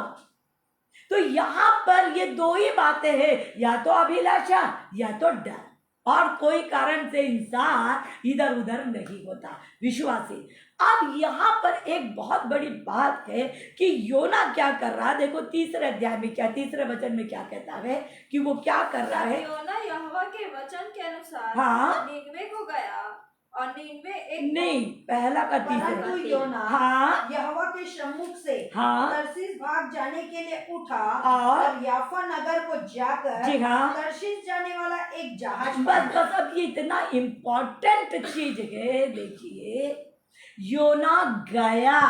तो यहाँ पर ये दो ही बातें हैं, या तो अभिलाषा या तो डर, और कोई कारण से इंसान इधर उधर नहीं होता विश्वासी। अब यहाँ पर एक बहुत बड़ी बात है कि योना क्या कर रहा है। देखो तीसरे अध्याय में क्या, तीसरे वचन में क्या कहता है कि वो क्या कर रहा है। योना यहोवा के वचन के अनुसार हाँ, नीनवे को गया और नीनवे एक नहीं, पहला का परंतु तीसरा। योना हाँ यहोवा के सम्मुख से हाँ तर्शीश भाग जाने के लिए उठा और याफा नगर को जाकर जी हाँ, तर्शीश जाने वाला एक जहाज बस अब ये इतना इम्पोर्टेंट चीज है। देखिए योना गया,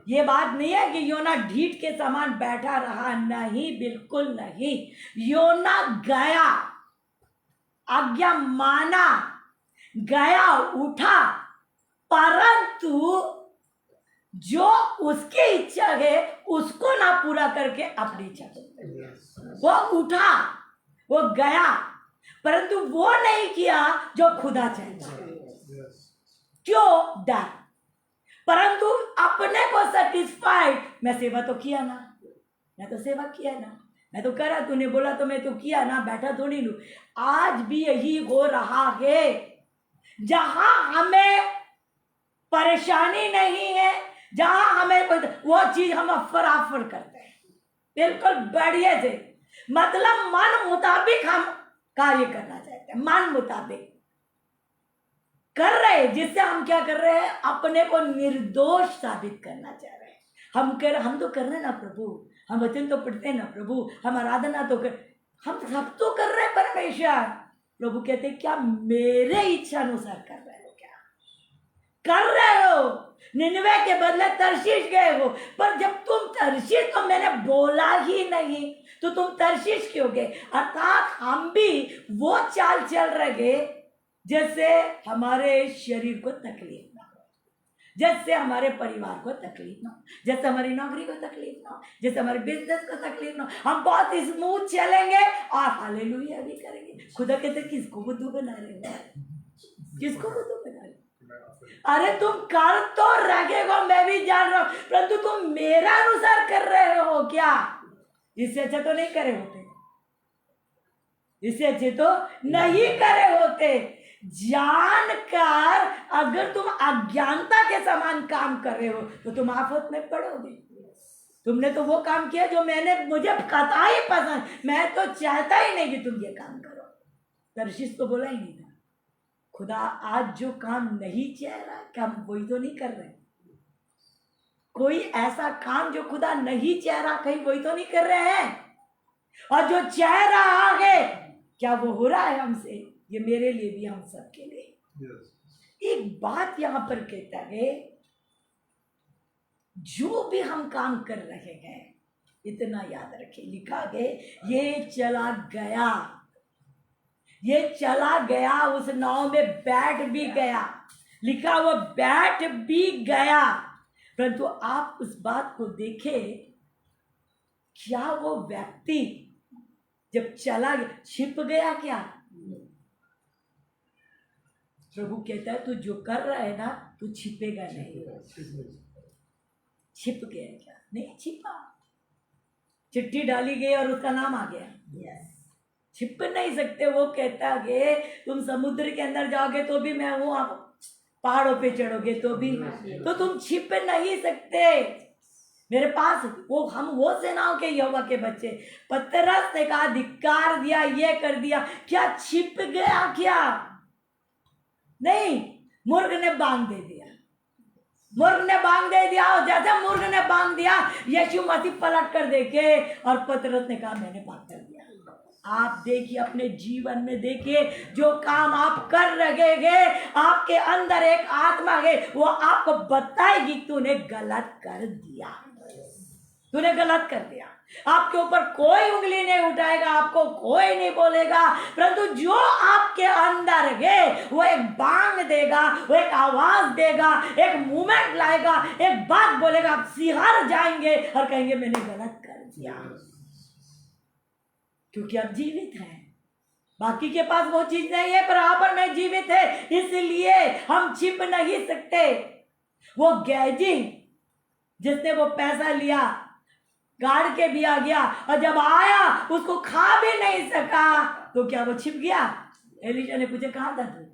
ये बात नहीं है कि योना ढीठ के समान बैठा रहा, नहीं, बिल्कुल नहीं। योना गया, आज्ञा माना, गया, उठा, परंतु जो उसकी इच्छा है उसको ना पूरा करके अपनी इच्छा को, वो उठा, वो गया, परंतु वो नहीं किया जो खुदा चाहता। क्यों? डर। परंतु अपने को सेटिस्फाइड, मैं सेवा तो किया ना, मैं तो सेवा किया ना, मैं तो करा, तूने बोला तो मैं तो किया ना, बैठा थोड़ी लू। आज भी यही हो रहा है, जहां हमें परेशानी नहीं है, जहां हमें वो चीज हम अफर करते हैं बिल्कुल बढ़िया से, मतलब मन मुताबिक हम कार्य करना चाहते हैं, मन मुताबिक कर रहे, जिससे हम क्या कर रहे हैं, अपने को निर्दोष साबित करना चाह रहे हैं। हम तो कर रहे हैं ना प्रभु, हम वचन तो पढ़ते हैं ना प्रभु, हम आराधना तो कर, हम सब तो कर रहे हैं परमेश्वर। प्रभु कहते क्या मेरे इच्छा अनुसार कर रहे हो क्या? कर रहे हो, निनवे के बदले तर्शीश गए हो, पर जब तुम तर्शीश तो मैंने बोला ही नहीं, तो तुम तर्शीश क्यों गए? अर्थात हम भी वो चाल चल रहे जैसे हमारे शरीर को तकलीफ ना हो, जैसे हमारे परिवार को तकलीफ ना हो, जैसे हमारी नौकरी को तकलीफ ना हो, जैसे हमारे बिजनेस को तकलीफ ना हो। हम बहुत स्मूथ चलेंगे और हालेलुया भी करेंगे। खुदा कहते किसको बुद्धू बना रहे हो? किसको बुद्धू बना रहे हो? अरे तुम कर तो रखेगा, मैं भी जान रहा हूं, परंतु तुम मेरा अनुसार कर रहे हो क्या? इससे अच्छा तो नहीं करे होते, इससे अच्छे तो नहीं करे होते। जानकर अगर तुम अज्ञानता के समान काम कर रहे हो तो तुम आफत में पड़ोगे। तुमने तो वो काम किया जो मुझे कतई पसंद, मैं तो चाहता ही नहीं कि तुम ये काम करो। तर्शीश तो बोला ही नहीं था। खुदा आज जो काम नहीं चाह रहा, क्या हम वही तो नहीं कर रहे? कोई ऐसा काम जो खुदा नहीं चाह रहा, कहीं वही तो नहीं कर रहे हैं? और जो चाह रहा है क्या वो हो रहा है हमसे? ये मेरे लिए भी, हम सबके लिए। एक बात यहां पर कहता है, जो भी हम काम कर रहे हैं इतना याद रखें, लिखा है ये चला गया, ये चला गया, उस नाव में बैठ भी गया, लिखा वो बैठ भी गया। परंतु आप उस बात को देखें, क्या वो व्यक्ति जब चला गया छिप गया क्या? प्रभु कहता है तू जो कर रहा है ना, तू छिपेगा नहीं। छिप गया क्या? नहीं छिपा। चिट्ठी डाली गई और उसका नाम आ गया। छिप नहीं सकते। वो कहता है तुम समुद्र के अंदर जाओगे तो भी मैं हूं, आप पहाड़ों पे चढ़ोगे तो भी, तो तुम छिप नहीं सकते मेरे पास। हम वो सेनाओं के यहोवा के बच्चे। पतरस ने कहा धिक्कार दिया, ये कर दिया, क्या छिप गया क्या? नहीं, मुर्ग ने बांग दे दिया, मुर्ग ने बांग दे दिया। और जैसे मुर्ग ने बांग दिया, यीशु मसीह पलट कर देखे और पतरस ने कहा मैंने बांग कर दिया। आप देखिए अपने जीवन में, देखिए जो काम आप कर रहे हैं, आपके अंदर एक आत्मा है, वो आपको बताएगी तूने गलत कर दिया, तूने गलत कर दिया। आपके ऊपर कोई उंगली नहीं उठाएगा, आपको कोई नहीं बोलेगा, परंतु जो आपके अंदर है वो एक बांग देगा, वो एक आवाज देगा, एक मूवमेंट लाएगा, एक बात बोलेगा, आप सिहर जाएंगे और कहेंगे मैंने गलत कर दिया। क्योंकि आप जीवित हैं, बाकी के पास वो चीज नहीं है, पर आप में जीवित है, इसलिए हम छिप नहीं सकते। वो गेजी जिसने वो पैसा लिया, गाड़ के भी आ गया, और जब आया उसको खा भी नहीं सका, तो क्या वो छिप गया? एलीशा ने पूछा कहाँ था तू?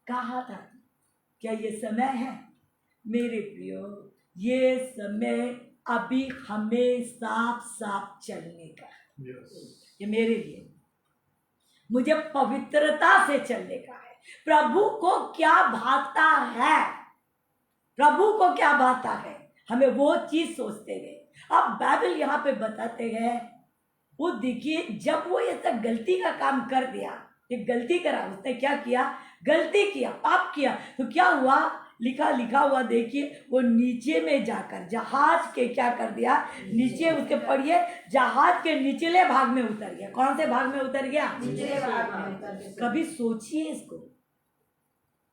कहाँ था? क्या ये समय है? मेरे प्रियो, ये समय अभी हमें साफ साफ चलने का है। ये मेरे लिए, मुझे पवित्रता से चलने का है। प्रभु को क्या भाता है, प्रभु को क्या भाता है, हमें वो चीज सोचते गए। अब बाइबल यहाँ पे बताते हैं, वो देखिए जब वो ऐसा गलती का काम कर दिया, एक गलती करा, उसने क्या किया? गलती किया, पाप किया, तो क्या हुआ? लिखा हुआ देखिए, वो नीचे में जाकर जहाज के क्या कर दिया? नीचे उसके पढ़िए, जहाज के निचले भाग में उतर गया। कौन से भाग में उतर गया? निचले भाग में उतर गया। कभी सोचिए इसको,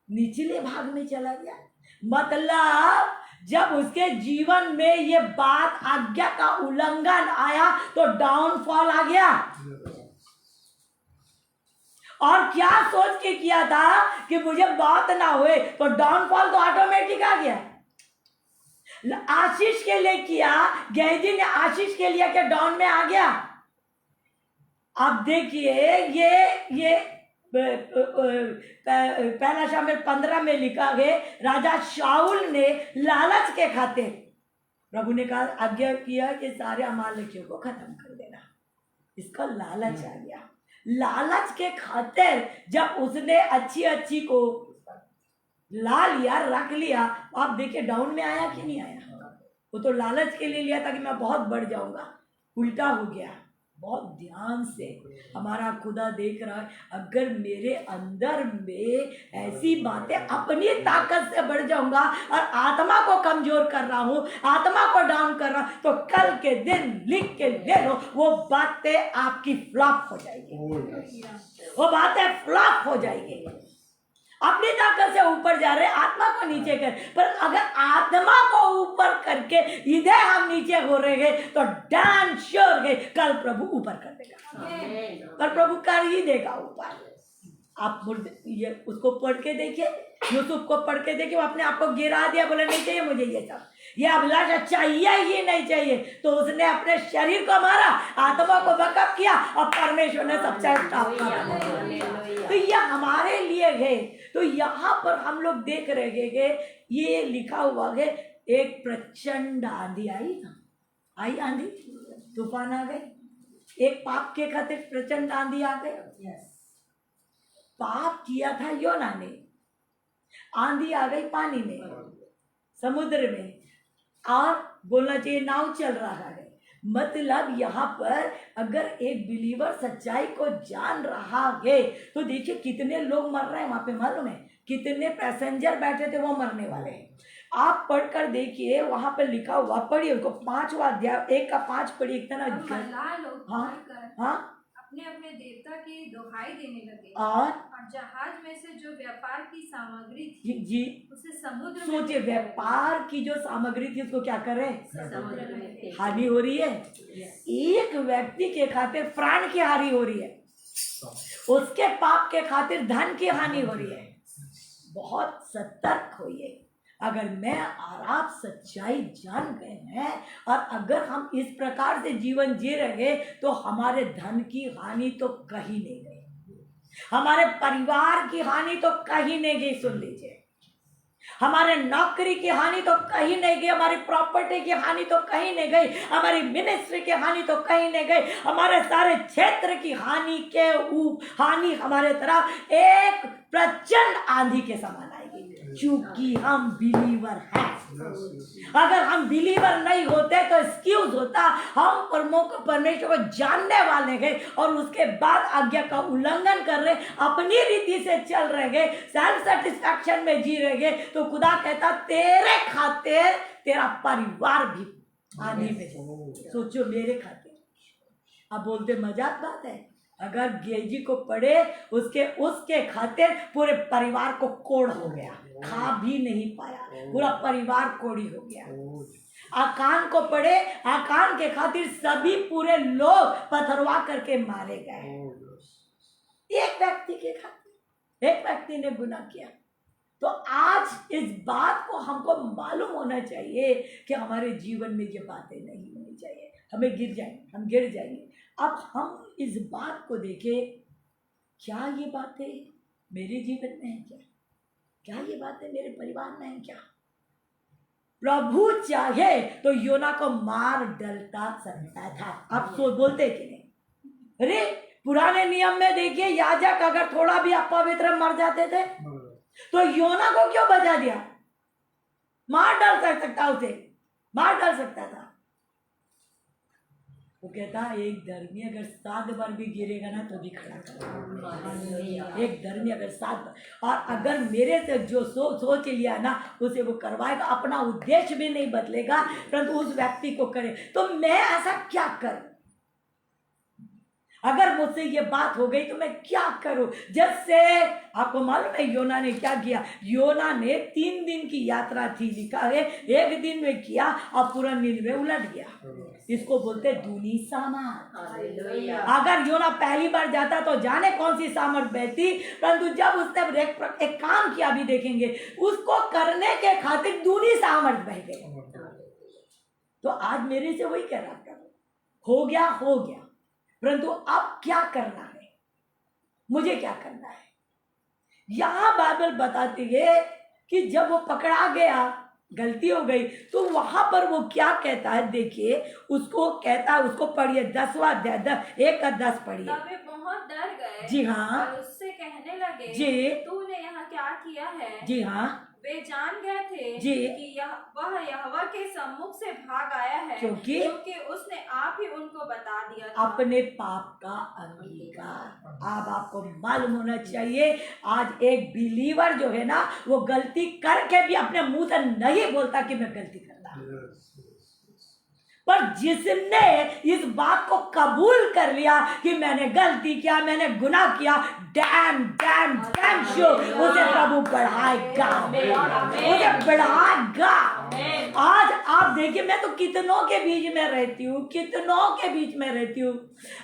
निचले भाग में चला गया, मतलब जब उसके जीवन में ये बात, आज्ञा का उल्लंघन आया, तो डाउनफॉल आ गया। और क्या सोच के किया था कि मुझे बात ना हुए, तो डाउनफॉल तो ऑटोमेटिक आ गया। आशीष के लिए किया, गेहजी ने आशीष के लिए क्या डाउन में आ गया? अब देखिए ये पहला शामिल 15 में लिखा है, राजा शाऊल ने लालच के खातिर प्रभु ने कहा, आज्ञा किया कि सारे अमालेकियों को खत्म कर देना। इसका लालच आ गया। लालच के खातिर जब उसने अच्छी को ला लिया, रख लिया, आप देखिए डाउन में आया कि नहीं आया? वो तो लालच के लिए लिया था कि मैं बहुत बढ़ जाऊंगा, उल्टा हो गया। बहुत ध्यान से हमारा खुदा देख रहा है। अगर मेरे अंदर में ऐसी बातें अपनी ताकत से बढ़ जाऊंगा और आत्मा को कमजोर कर रहा हूँ, आत्मा को डाउन कर रहा हूँ, तो कल के दिन लिख के ले लो, वो बातें आपकी फ्लॉप हो जाएगी, वो बातें फ्लॉप हो जाएगी। अपनी ताकत से ऊपर जा रहे, आत्मा को नीचे कर, पर अगर आत्मा को ऊपर करके इधर हम नीचे हो रहे हैं तो डैम श्योर है कल प्रभु ऊपर कर देगा, पर प्रभु कर ही देगा ऊपर। आप ये उसको पढ़ के देखिए, यूसुफ को पढ़ के देखिए, वो अपने आप को गिरा दिया, बोले नहीं चाहिए मुझे ये सब, ये अभिलाषा चाहिए ही नहीं चाहिए, तो उसने अपने शरीर को मारा, आत्मा को बकअप किया और परमेश्वर ने सबसे स्टॉप किया। तो ये हमारे लिए है। तो यहाँ पर हम लोग देख रहे हैं कि ये लिखा हुआ है, एक प्रचंड आंधी आई ना, आई आंधी, तूफान आ गए, एक पाप के खातिर प्रचंड आंधी आ गई। पाप किया था योना ने, आंधी आ गई पानी में, समुद्र में, और बोलना चाहिए नाव चल रहा है। मतलब यहाँ पर अगर एक बिलीवर सच्चाई को जान रहा है तो देखिए कितने लोग मर रहे हैं वहां पे, मालूम है कितने पैसेंजर बैठे थे वो मरने वाले हैं। आप पढ़कर देखिए, वहां पर लिखा हुआ, पढ़िए उसको, 5वां अध्याय 1 का 5 पढ़िए, इतना हाँ अपने अपने देवता की दोहाई देने लगे और जहाज में से जो व्यापार की सामग्री जी, थी जी उसे समुद्र में सोचिए, व्यापार की जो सामग्री थी उसको क्या करे, समुद्र में फेंक हानि हो रही है। एक व्यक्ति के खातिर प्राण की हानि हो रही है, उसके पाप के खातिर धन की हानि हो रही है। बहुत सतर्क होइए। अगर मैं और आप सच्चाई जान गए हैं और अगर हम इस प्रकार से जीवन जी रहे तो हमारे धन की हानि तो कहीं नहीं गई, हमारे परिवार की हानि तो कहीं नहीं गई, सुन लीजिए, हमारे नौकरी की हानि तो कहीं नहीं गई, हमारी प्रॉपर्टी की हानि तो कहीं नहीं गई, हमारी मिनिस्ट्री की हानि तो कहीं नहीं गई, हमारे सारे क्षेत्र की हानि के हानि हमारे तरफ एक प्रचंड आंधी के समान आएगी, क्योंकि हम बिलीवर हैं। अगर हम बिलीवर नहीं होते तो एक्सक्यूज होता, हम परमेश्वर को जानने वाले हैं और उसके बाद आज्ञा का उल्लंघन कर रहे, अपनी रीति से चल रहे, सेल्फ सेटिस्फैक्शन में जी रहे, तो खुदा कहता तेरे खातिर तेरा परिवार भी आने में। सोचो मेरे खातिर, अब बोलते मजाक बात है, अगर गेजी को पढ़े उसके खातिर पूरे परिवार को कोड़ हो गया, खा भी नहीं पाया, पूरा परिवार कोड़ी हो गया। आकान को पढ़े, आकान के खातिर सभी पूरे लोग पथरवा करके मारे गए, एक व्यक्ति के खातिर, एक व्यक्ति ने गुनाह किया। तो आज इस बात को हमको मालूम होना चाहिए कि हमारे जीवन में ये बातें नहीं होनी चाहिए, हमें गिर जाएंगे, हम गिर जाएंगे। अब हम इस बात को देखें, क्या ये बातें मेरे जीवन में है, क्या ये बातें मेरे परिवार में है? क्या प्रभु चाहे तो योना को मार डालता सकता था। आप बोलते कि नहीं? अरे पुराने नियम में देखिए, याजक अगर थोड़ा भी अपवित्र मर जाते थे तो योना को क्यों बचा दिया? मार डाल सकता, उसे मार डाल सकता था। वो कहता एक धर्मी अगर 7 बार भी गिरेगा ना तो भी खड़ा करेगा, एक धर्मी अगर 7 बार, और अगर मेरे से जो सोच लिया ना उसे वो करवाएगा, अपना उद्देश्य भी नहीं बदलेगा परंतु उस व्यक्ति को करे, तो मैं ऐसा क्या करूं? अगर मुझसे ये बात हो गई तो मैं क्या करूं? जैसे आपको मालूम है योना ने क्या किया? योना ने 3 दिन की यात्रा थी, लिखा है 1 दिन में किया और पूरा निनवे उलट गया। इसको बोलते दूनी सामर्थ। अगर योना पहली बार जाता तो जाने कौन सी सामर्थ बहती, परंतु जब उसने एक काम किया, भी देखेंगे, उसको करने के खातिर दूनी सामर्थ बह गई। तो आज मेरे से वही कह रहा था, हो गया, परंतु अब क्या करना है, मुझे क्या करना है? यहां बाइबल बताती है कि जब वो पकड़ा गया, गलती हो गई, तो वहां पर वो क्या कहता है, देखिए उसको कहता है, उसको पढ़िए 10वां अध्याय 1 का 10 पढ़िए। तब वे बहुत डर गए जी हाँ। और उससे कहने लगे जी। तूने यहाँ क्या किया है। जी हाँ। वे जान गए थे जी। कि वह यहोवा के सम्मुख से भाग आया है क्योंकि उसने आप ही उनको बता दिया था। अपने पाप का अंगीकार। अब आपको मालूम होना चाहिए, आज एक बिलीवर जो है ना, वो गलती करके भी अपने मुंह से नहीं बोलता कि मैं गलती करता हूं। पर जिसने इस बात को कबूल कर लिया कि मैंने गलती किया, मैंने गुनाह किया, डैम डैम डैम श्योर उसे प्रभु बढ़ाएगा, उसे बढ़ाएगा। आज आप देखिए, मैं तो कितनों के बीच में रहती हूँ, कितनों के बीच में रहती हूँ।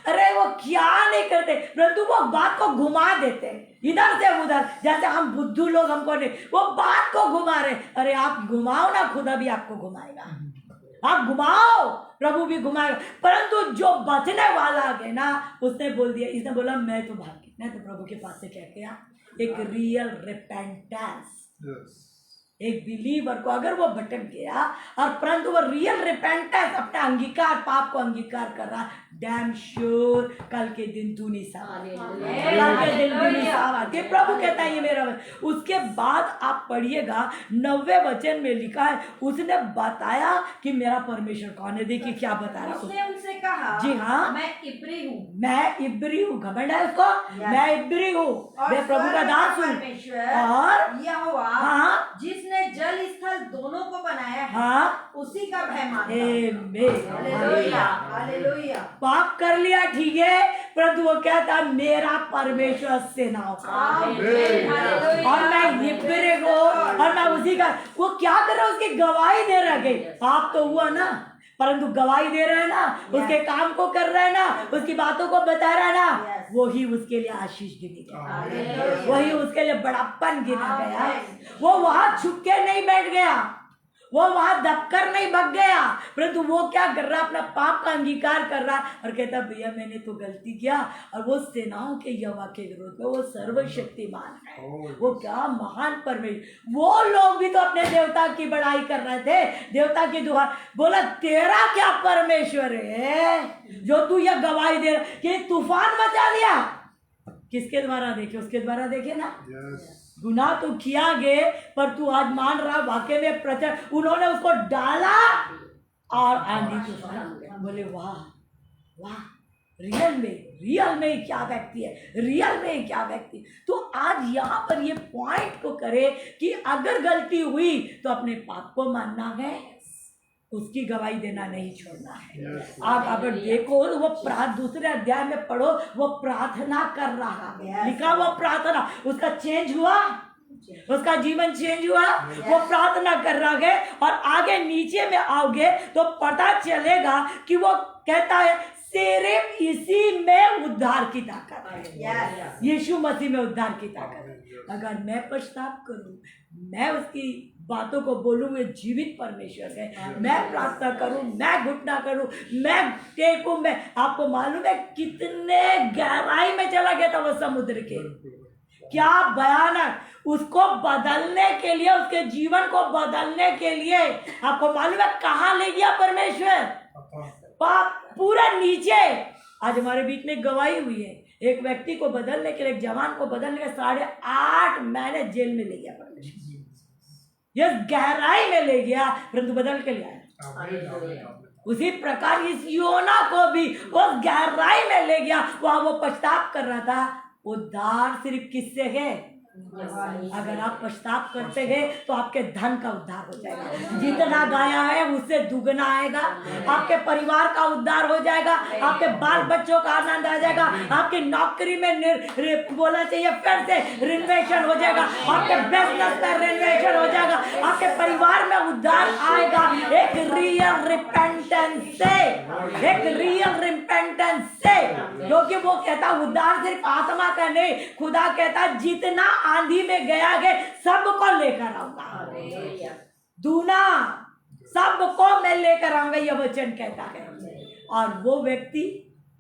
अरे वो क्या नहीं करते, परंतु वो बात को घुमा देते इधर से उधर, जैसे हम बुद्धू लोग, हमको नहीं, वो बात को घुमा रहे। अरे आप घुमाओ ना, खुदा भी आपको घुमाएगा। आप घुमाओ, प्रभु भी घुमाएगा। परंतु जो बचने वाला है ना, उसने बोल दिया, इसने बोला मैं तो भाग गया, मैं तो प्रभु के पास से क्या किया, एक रियल रिपेंटेंस। एक बिलीवर को अगर वो भटक गया और परंतु वो रियल रिपेंटेंस, अपना अंगीकार, पाप को अंगीकार कर रहा, डैम श्योर कल के दिन तू नहीं सावधान, कल के दिन तू नहीं सावधान। प्रभु कहता है ये मेरा। उसके बाद आप पढ़िएगा 90 वचन में लिखा है, उसने बताया कि मेरा परमेश्वर कौन है। देखिए क्या बता रहा है। उसने उनसे कहा, जी हाँ, मैं इब्री हूँ, मैं इब्री हूँ। घमंड है उसको, मैं इब्री हूँ, मैं प्रभु का दास हूँ। और यहोवा, हाँ, जिसने जल स्थल दोनों को बनाया है, हाँ, उसी का भय मानता हूँ। Hallelujah, hallelujah. पाप कर लिया ठीक है, परंतु वो कहता मेरा परमेश्वर सेनाओं का, और मैं इब्री हूँ, और मैं उसी का। वो क्या कर रहा है, उसकी गवाही दे रहे। पाप तो हुआ ना, परंतु गवाही दे रहे हैं ना, उसके काम को कर रहे हैं ना, उसकी बातों को बता रहा है ना, वही उसके लिए आशीष गिनी गई, वही उसके लिए बड़ापन गिना गया। वो वहां छुप के नहीं बैठ गया, वो वहां दबकर नहीं भग गया, परंतु वो क्या कर रहा, अपना पाप का अंगीकार कर रहा और कहता भैया मैंने तो गलती किया। और वो सेनाओं के यहोवा के विरोध में, वो सर्वशक्तिमान है, वो क्या महान परमेश्वर। वो लोग भी तो अपने देवता की बड़ाई कर रहे थे, देवता की दुआ। बोला तेरा क्या परमेश्वर है जो तू यह गवाही दे रहा कि तूफान मचा दिया। किसके द्वारा देखे, उसके द्वारा देखे ना। गुनाह तो किया गए, पर तू आज मान रहा वाकई में प्रचंड, उन्होंने उसको डाला और आंधी तूफान। बोले वाह वाह, रियल में क्या व्यक्ति है, रियल में क्या व्यक्ति। तो आज यहाँ पर ये पॉइंट को करे कि अगर गलती हुई तो अपने पाप को मानना है, उसकी गवाही देना नहीं छोड़ना है। आप अगर देखो वो दूसरे अध्याय में पढ़ो, वो प्रार्थना कर रहा, लिखा वो प्रार्थना, उसका चेंज हुआ, उसका जीवन चेंज हुआ, वो प्रार्थना कर रहा है। और आगे नीचे में आओगे तो पता चलेगा कि वो कहता है सिर्फ इसी में उद्धार की ताकत है, यीशु मसीह में उद्धार की ताकत है। अगर मैं पश्चाताप करूं, मैं उसकी बातों को बोलूं, वे जीवित परमेश्वर है, मैं प्रार्थना करूं, मैं घुटना करूं, मैं टेकूं, मैं, आपको मालूम है कितने गहराई में चला गया था वो समुद्र के, क्या भयानक। उसको बदलने के लिए, उसके जीवन को बदलने के लिए, आपको मालूम है कहाँ ले गया परमेश्वर, पाप पूरा नीचे। आज हमारे बीच में गवाही हुई है, एक व्यक्ति को बदलने के लिए, एक जवान को बदलने के 8.5 महीने जेल में ले गया परमेश्वर, ये गहराई में ले गया, परंतु बदल के ले आया। उसी प्रकार इस योना को भी वो गहराई में ले गया, वहां वो पश्चाताप कर रहा था। उद्धार सिर्फ किससे है, अगर आप पश्चाताप करते हैं तो आपके धन का उद्धार हो जाएगा, जितना गाया है उससे दुगना आएगा, आपके परिवार का उद्धार हो जाएगा, आपके बाल बच्चों का आनंद आ जाएगा, आपकी नौकरी में बोला चाहिए फिर से रिनोवेशन हो जाएगा, आपके बिजनेस में रिनोवेशन हो जाएगा, आपके परिवार में उद्धार आएगा। एक रियल रिपेंटेंस से, एक रियल रिपेंटेंस से, क्योंकि वो कहता उद्धार सिर्फ आत्मा का नहीं, खुदा कहता जितना आंधी में गया है सबको लेकर आऊंगा, दूना सबको मैं लेकर आऊंगा, यह वचन कहता है। और वो व्यक्ति,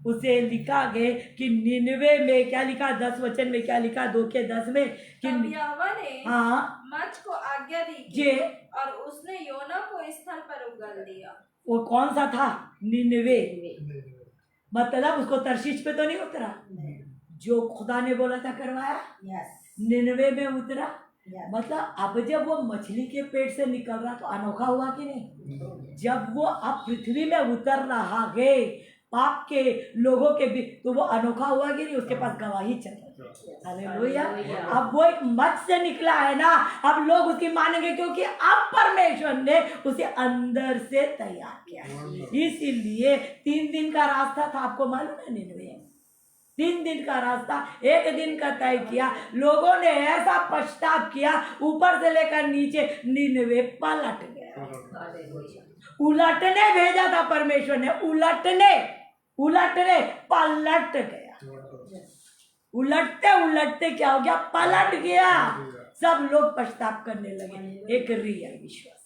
उसे लिखा गया कि 99 में क्या लिखा, 10 वचन में क्या लिखा, 2:10 में कि यहोवा ने हाँ मछ को आज्ञा दी जे, और उसने योना को स्थल पर उगल दिया। वो कौन सा था, 99, मतलब उसको तर्शीश पे तो नहीं उतरा, जो खुदा ने बोला था करवाया, यस निनवे में उतरा। यस मतलब अब जब वो मछली के पेट से निकल रहा तो अनोखा हुआ कि नहीं? जब वो अब पृथ्वी में उतर रहा है पाप के लोगों के भी, तो वो अनोखा हुआ कि नहीं? उसके पास गवाही चल रही है। हालेलुया। अब वो एक मत से निकला है ना, अब लोग उसकी मानेंगे क्योंकि अब परमेश्वर ने उसे अंदर से तैयार किया है। इसीलिए 3 दिन का रास्ता था, आपको मालूम है? निनवे 3 दिन का रास्ता 1 दिन का तय किया। लोगों ने ऐसा पश्चाताप किया, ऊपर से लेकर नीचे निनवे पलट गया। उलटने भेजा था परमेश्वर ने, उलटने पलट गया। उलटते उलटते क्या हो गया? पलट गया। सब लोग पश्चाताप करने लगे। एक रियल विश्वास,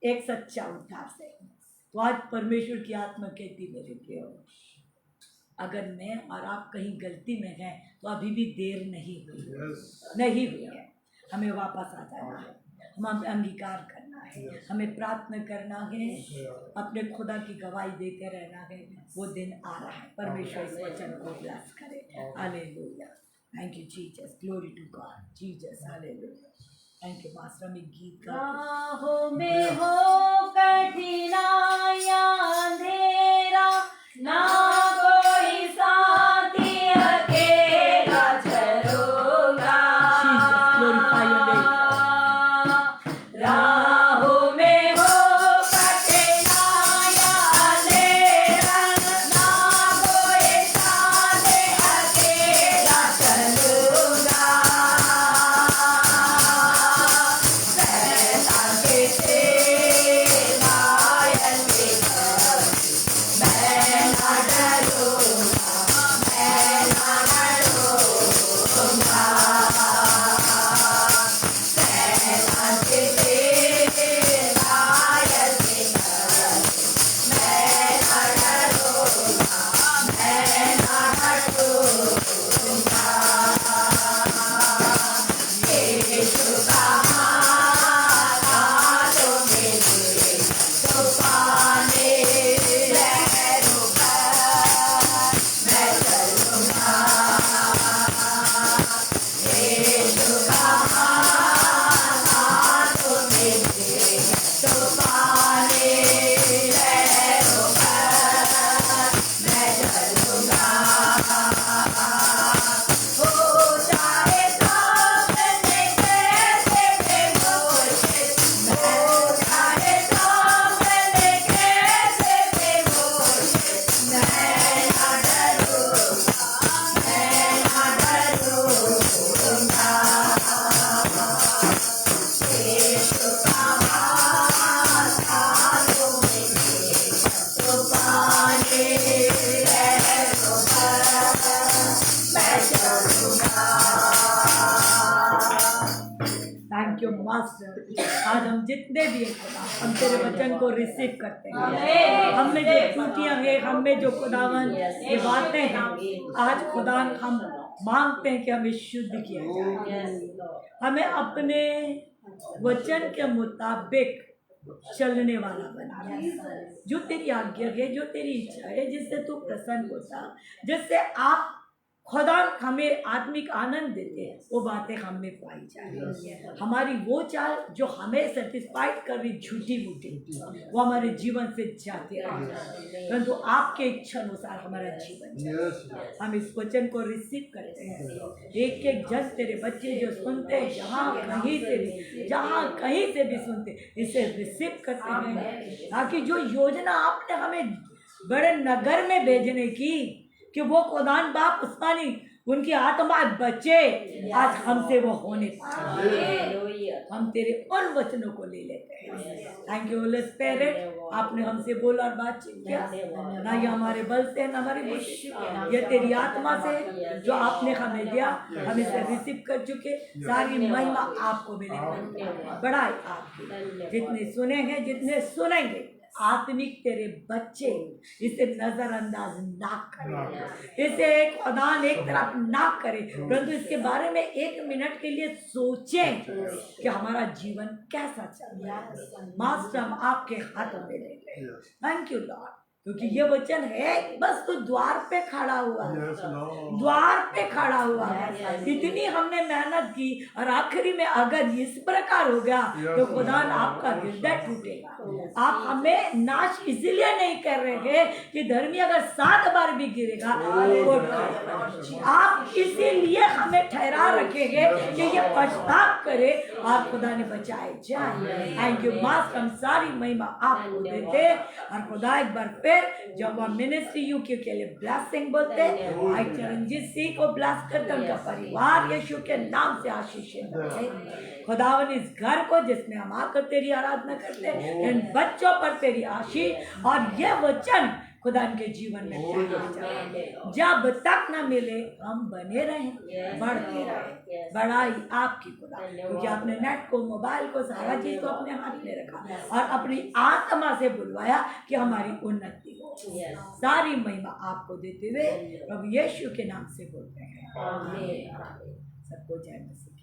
एक सच्चा उद्धार से। तो आज परमेश्वर की आत्मा कहती मेरे प्रियो, अगर मैं और आप कहीं गलती में हैं तो अभी भी देर नहीं हुई है। हमें वापस आ जाना है, हमें अंगीकार करना है, हमें प्रार्थना करना है, अपने खुदा की गवाही देते रहना है। वो दिन आ रहा है। परमेश्वर इस वचन को ब्लेस करे। Hallelujah. Thank you Jesus, glory to God Jesus. Hallelujah. Thank you master. में गीत राहों में हो कठिनाइयां अंधेरा, ना कोई साथी अकेला चलोगा। राहों में हो कठिनाइयां अंधेरा, ना कोई साथी अकेला चलोगा। शैतान के तेल मायल में मैं ना डरूंगा, मैं ना डरूंगा। शैतान के तेल मायल में मैं ना डरूंगा, मैं ना डरूंगा। यीशु का हाथ हाथों में ले, तूफाने लहरों पर मैं चलूंगा। यीशु का हाथ हाथों में ले, तूफाने लहरों पर मैं चलूंगा। हो चाहे सामने कैसे भी मुश्किल, हो चाहे सामने कैसे भी मुश्किल, मैं ना डरूंगा, मैं ना डरूंगा। यीशु का हाथ हाथों में ले, तूफाने लहरों पर मैं चलूंगा। Thank you master. आज हम जितने भी हैं खुदा, हम तेरे वचन को रिसीव करते हैं। आमीन। हम में जो त्रुटियां हैं, हम में जो खुदावन ये बातें हैं, आज खुदा हम मांगते हैं कि हमें शुद्ध किया जाए। हमें अपने वचन के मुताबिक चलने वाला बना, जो तेरी आज्ञा है, जो तेरी इच्छा है, जिससे तू प्रसन्न होता, जिससे आप खुदा हमें आत्मिक आनंद देते हैं, वो बातें हम में पाई जाए। हमारी वो चाल जो हमें सेटिस्फाइड कर रही झूठी मूठी, वो हमारे जीवन से जाते हैं, परंतु आपके इच्छा अनुसार हमारा जीवन जाए। हम इस वचन को रिसीव करते हैं। एक एक जन तेरे बच्चे जो सुनते हैं, जहाँ कहीं से भी सुनते, इसे रिसीव करते हैं, ताकि जो योजना आपने हमें बड़े नगर में भेजने की, कि वो खुदान बाप उस्मानी उनकी आत्मा बचे, आज हमसे वो होने पाए। हम तेरे उन वचनों को ले लेते हैं। Thank you Holi spirit. आपने हमसे बोला और बातचीत किया, ना ये हमारे बल से ना हमारी बुद्धि, ये तेरी आत्मा से जो आपने हमें दिया, हम इसे रिसीव कर चुके। सारी महिमा आपको मिलेगी, बड़ाई आपकी। जितने सुनेंगे, जितने सुनेंगे, आत्मिक तेरे बच्चे इसे नजरअंदाज ना करें, इसे एक अदान एक तरफ ना करें, परंतु इसके बारे में 1 मिनट के लिए सोचें कि हमारा जीवन कैसा चल रहा है। मास्टर, हम आपके हाथों में लेंगे। Thank you Lord. क्योंकि ये वचन है बस तो द्वार पे खड़ा हुआ है, Yes, Lord. द्वार पे खड़ा हुआ है। इतनी हमने मेहनत की और आखिरी में अगर इस प्रकार हो गया तो खुदा आपका हृदय टूटेगा। आप हमें नाश इसलिए नहीं कर रहे हैं कि धर्मी अगर 7 बार भी गिरेगा वो आप इसीलिए हमें ठहरा रखेंगे कि ये पश्चाताप करे और खुदा ने बचाए जाए। थैंक यू मास्टर, हम सारी महिमा आपको देते और खुदा एक बार फिर जब हम मिनिस्ट्री यूके के लिए ब्लेसिंग बोलते हैं, भाई चरणजीत सिंह को ब्लेस करते, उनका परिवार यीशु के नाम से आशीषित रहे। खुदावन इस घर को जिसमें हम आकर तेरी आराधना करते हैं, इन बच्चों पर तेरी आशीष और ये वचन खुदा इनके जीवन में फैला जाए। जब तक न मिले हम बने रहें, बढ़ते रहें। बड़ाई आपकी खुदा, क्योंकि आपने नेट को, मोबाइल को, सारा चीज को अपने हाथ में रखा और अपनी आत्मा से बुलवाया कि हमारी उन्नति हो। सारी महिमा आपको देते हुए प्रभु यीशु के नाम से बोलते हैं। सबको जय मसीह।